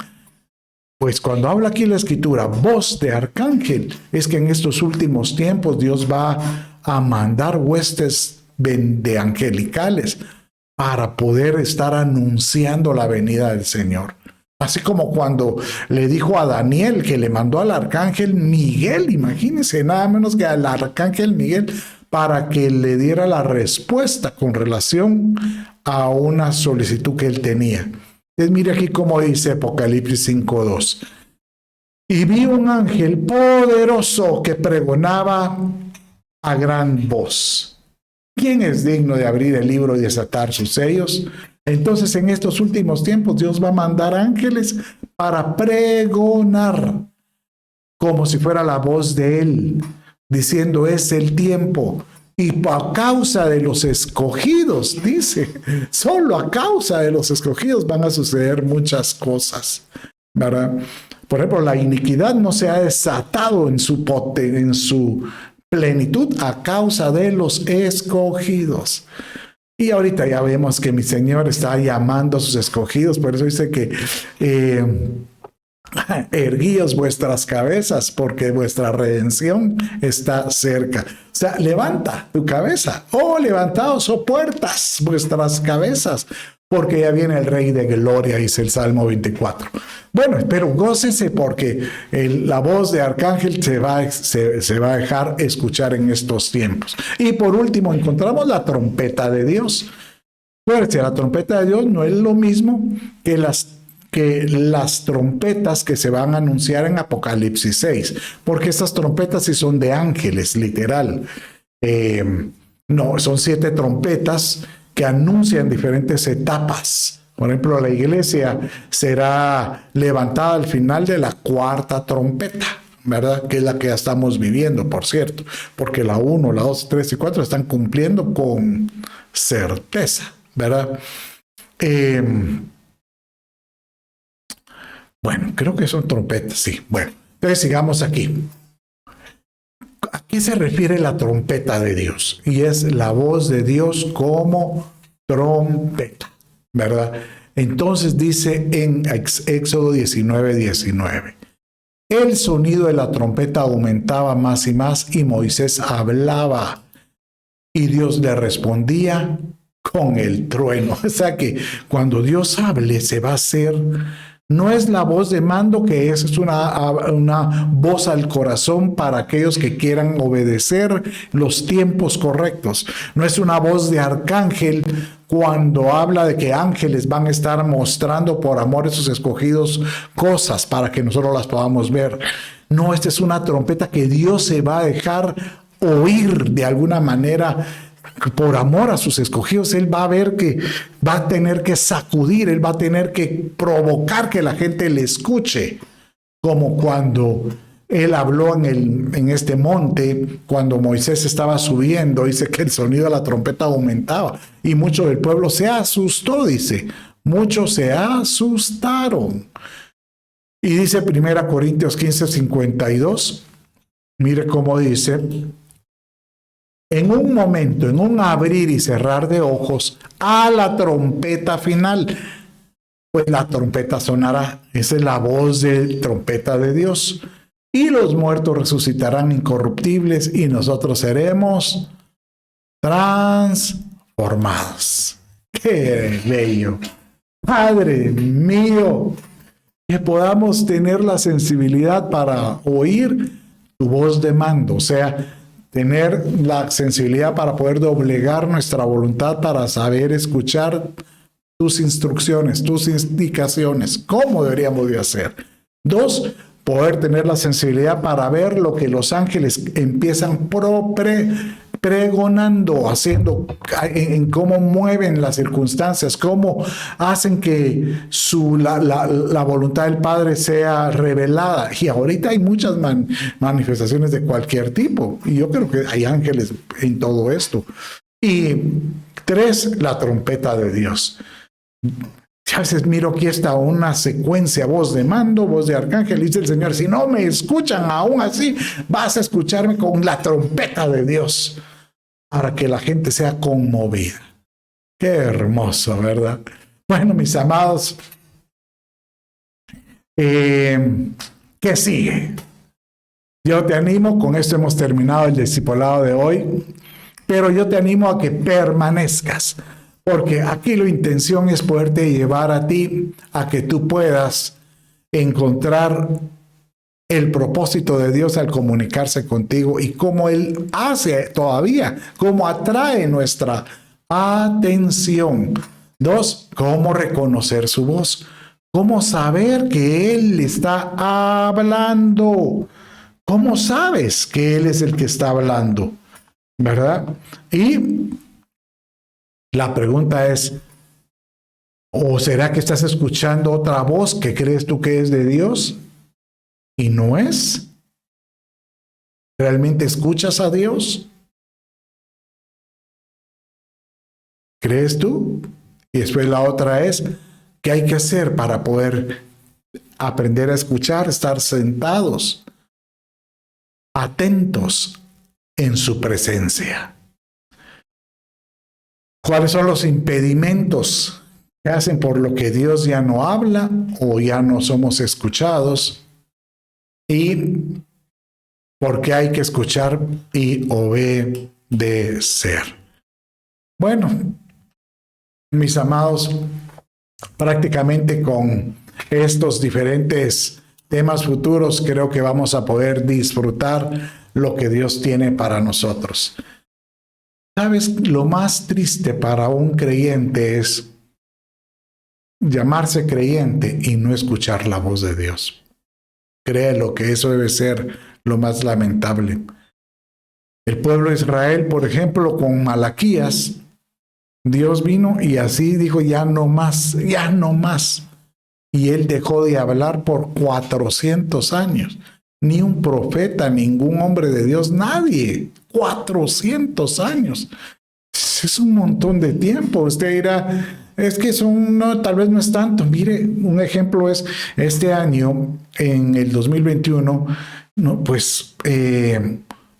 S1: Pues cuando habla aquí la Escritura, voz de arcángel, es que en estos últimos tiempos Dios va a mandar huestes de angelicales para poder estar anunciando la venida del Señor. Así como cuando le dijo a Daniel que le mandó al arcángel Miguel, imagínense, nada menos que al arcángel Miguel, para que le diera la respuesta con relación a una solicitud que él tenía. Entonces, mire aquí cómo dice Apocalipsis 5:2. Y vi un ángel poderoso que pregonaba a gran voz. ¿Quién es digno de abrir el libro y desatar sus sellos? Entonces, en estos últimos tiempos, Dios va a mandar ángeles para pregonar, como si fuera la voz de Él, diciendo, es el tiempo. Y a causa de los escogidos, dice, solo a causa de los escogidos van a suceder muchas cosas, ¿verdad? Por ejemplo, la iniquidad no se ha desatado en su plenitud a causa de los escogidos. Y ahorita ya vemos que mi Señor está llamando a sus escogidos, por eso dice que erguíos vuestras cabezas, porque vuestra redención está cerca. O sea, levanta tu cabeza. Oh, levantaos, oh puertas, vuestras cabezas, porque ya viene el Rey de Gloria, dice el Salmo 24. Bueno, pero gócese porque la voz de arcángel se va a dejar escuchar en estos tiempos. Y por último, encontramos la trompeta de Dios. Pues, la trompeta de Dios no es lo mismo que las trompetas que se van a anunciar en Apocalipsis 6, porque estas trompetas sí son de ángeles, literal. No, son 7 trompetas que anuncian diferentes etapas. Por ejemplo, la iglesia será levantada al final de la 4ª trompeta, ¿verdad? Que es la que ya estamos viviendo, por cierto, porque la 1, la 2, 3 y 4 están cumpliendo con certeza, ¿verdad? Bueno, creo que son trompetas, sí. Bueno, entonces sigamos aquí. ¿A qué se refiere la trompeta de Dios? Y es la voz de Dios como trompeta, ¿verdad? Entonces dice en Éxodo 19:19, el sonido de la trompeta aumentaba más y más y Moisés hablaba y Dios le respondía con el trueno. O sea que cuando Dios hable se va a hacer. No es la voz de mando, que es una voz al corazón para aquellos que quieran obedecer los tiempos correctos. No es una voz de arcángel cuando habla de que ángeles van a estar mostrando por amor a sus escogidos cosas para que nosotros las podamos ver. No, esta es una trompeta que Dios se va a dejar oír de alguna manera. Por amor a sus escogidos, Él va a ver que va a tener que sacudir, Él va a tener que provocar que la gente le escuche, como cuando Él habló en este monte, cuando Moisés estaba subiendo, dice que el sonido de la trompeta aumentaba y mucho del pueblo se asustó, dice, muchos se asustaron. Y dice 1 Corintios 15:52, mire cómo dice, en un momento, en un abrir y cerrar de ojos, a la trompeta final, pues la trompeta sonará. Esa es la voz de trompeta de Dios. Y los muertos resucitarán incorruptibles y nosotros seremos transformados. ¡Qué bello! Padre mío, que podamos tener la sensibilidad para oír tu voz de mando, o sea, tener la sensibilidad para poder doblegar nuestra voluntad para saber escuchar tus instrucciones, tus indicaciones, cómo deberíamos de hacer. 2, poder tener la sensibilidad para ver lo que los ángeles empiezan pregonando, haciendo, en cómo mueven las circunstancias, cómo hacen que la voluntad del Padre sea revelada. Y ahorita hay muchas manifestaciones de cualquier tipo, y yo creo que hay ángeles en todo esto. Y 3, la trompeta de Dios. A veces miro aquí está una secuencia, voz de mando, voz de arcángel, dice el Señor, si no me escuchan aún así, vas a escucharme con la trompeta de Dios, para que la gente sea conmovida. Qué hermoso, ¿verdad? Bueno, mis amados, ¿qué sigue? Yo te animo, con esto hemos terminado el discipulado de hoy, pero yo te animo a que permanezcas, porque aquí la intención es poderte llevar a ti a que tú puedas encontrar el propósito de Dios al comunicarse contigo y cómo Él hace todavía, cómo atrae nuestra atención. 2, cómo reconocer su voz, cómo saber que Él está hablando. ¿Cómo sabes que Él es el que está hablando? ¿verdad? Y la pregunta es, ¿o será que estás escuchando otra voz que crees tú que es de Dios y no es? ¿Realmente escuchas a Dios? ¿Crees tú? Y después la otra es, ¿qué hay que hacer para poder aprender a escuchar? Estar sentados, atentos en su presencia. ¿Cuáles son los impedimentos que hacen por lo que Dios ya no habla o ya no somos escuchados? ¿Y por qué hay que escuchar y obedecer? Bueno, mis amados, prácticamente con estos diferentes temas futuros creo que vamos a poder disfrutar lo que Dios tiene para nosotros. ¿Sabes? Lo más triste para un creyente es llamarse creyente y no escuchar la voz de Dios. Créelo que eso debe ser lo más lamentable. El pueblo de Israel, por ejemplo, con Malaquías, Dios vino y así dijo, ya no más, ya no más. Y él dejó de hablar por 400 años. Ni un profeta, ningún hombre de Dios, nadie. 400 años. Es un montón de tiempo. Usted dirá, es que no, tal vez no es tanto. Mire, un ejemplo es este año, en el 2021, no, pues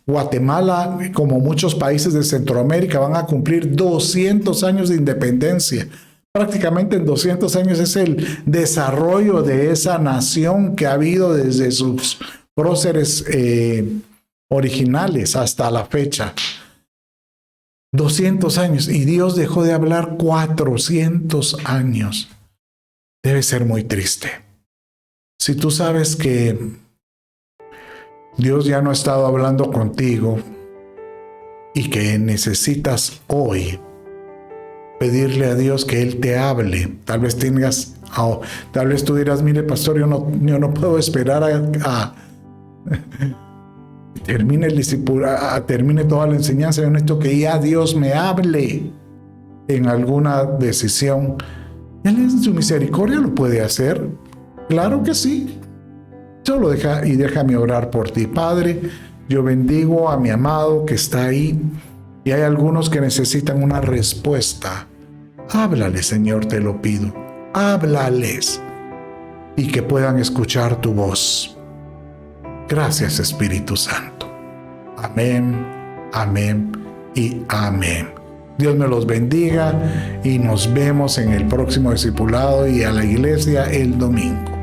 S1: Guatemala, como muchos países de Centroamérica, van a cumplir 200 años de independencia. Prácticamente en 200 años es el desarrollo de esa nación que ha habido desde sus próceres originales hasta la fecha. 200 años y Dios dejó de hablar 400 años. Debe ser muy triste. Si tú sabes que Dios ya no ha estado hablando contigo y que necesitas hoy pedirle a Dios que Él te hable, tal vez tú dirás, mire pastor, yo no puedo esperar a termine el discipulado, termine toda la enseñanza. Yo necesito que ya Dios me hable en alguna decisión. Él en su misericordia lo puede hacer. Claro que sí. Solo déjame orar por ti. Padre, yo bendigo a mi amado que está ahí y hay algunos que necesitan una respuesta. Háblales, Señor, te lo pido. Háblales y que puedan escuchar tu voz. Gracias, Espíritu Santo. Amén, amén y amén. Dios me los bendiga y nos vemos en el próximo discipulado y a la iglesia el domingo.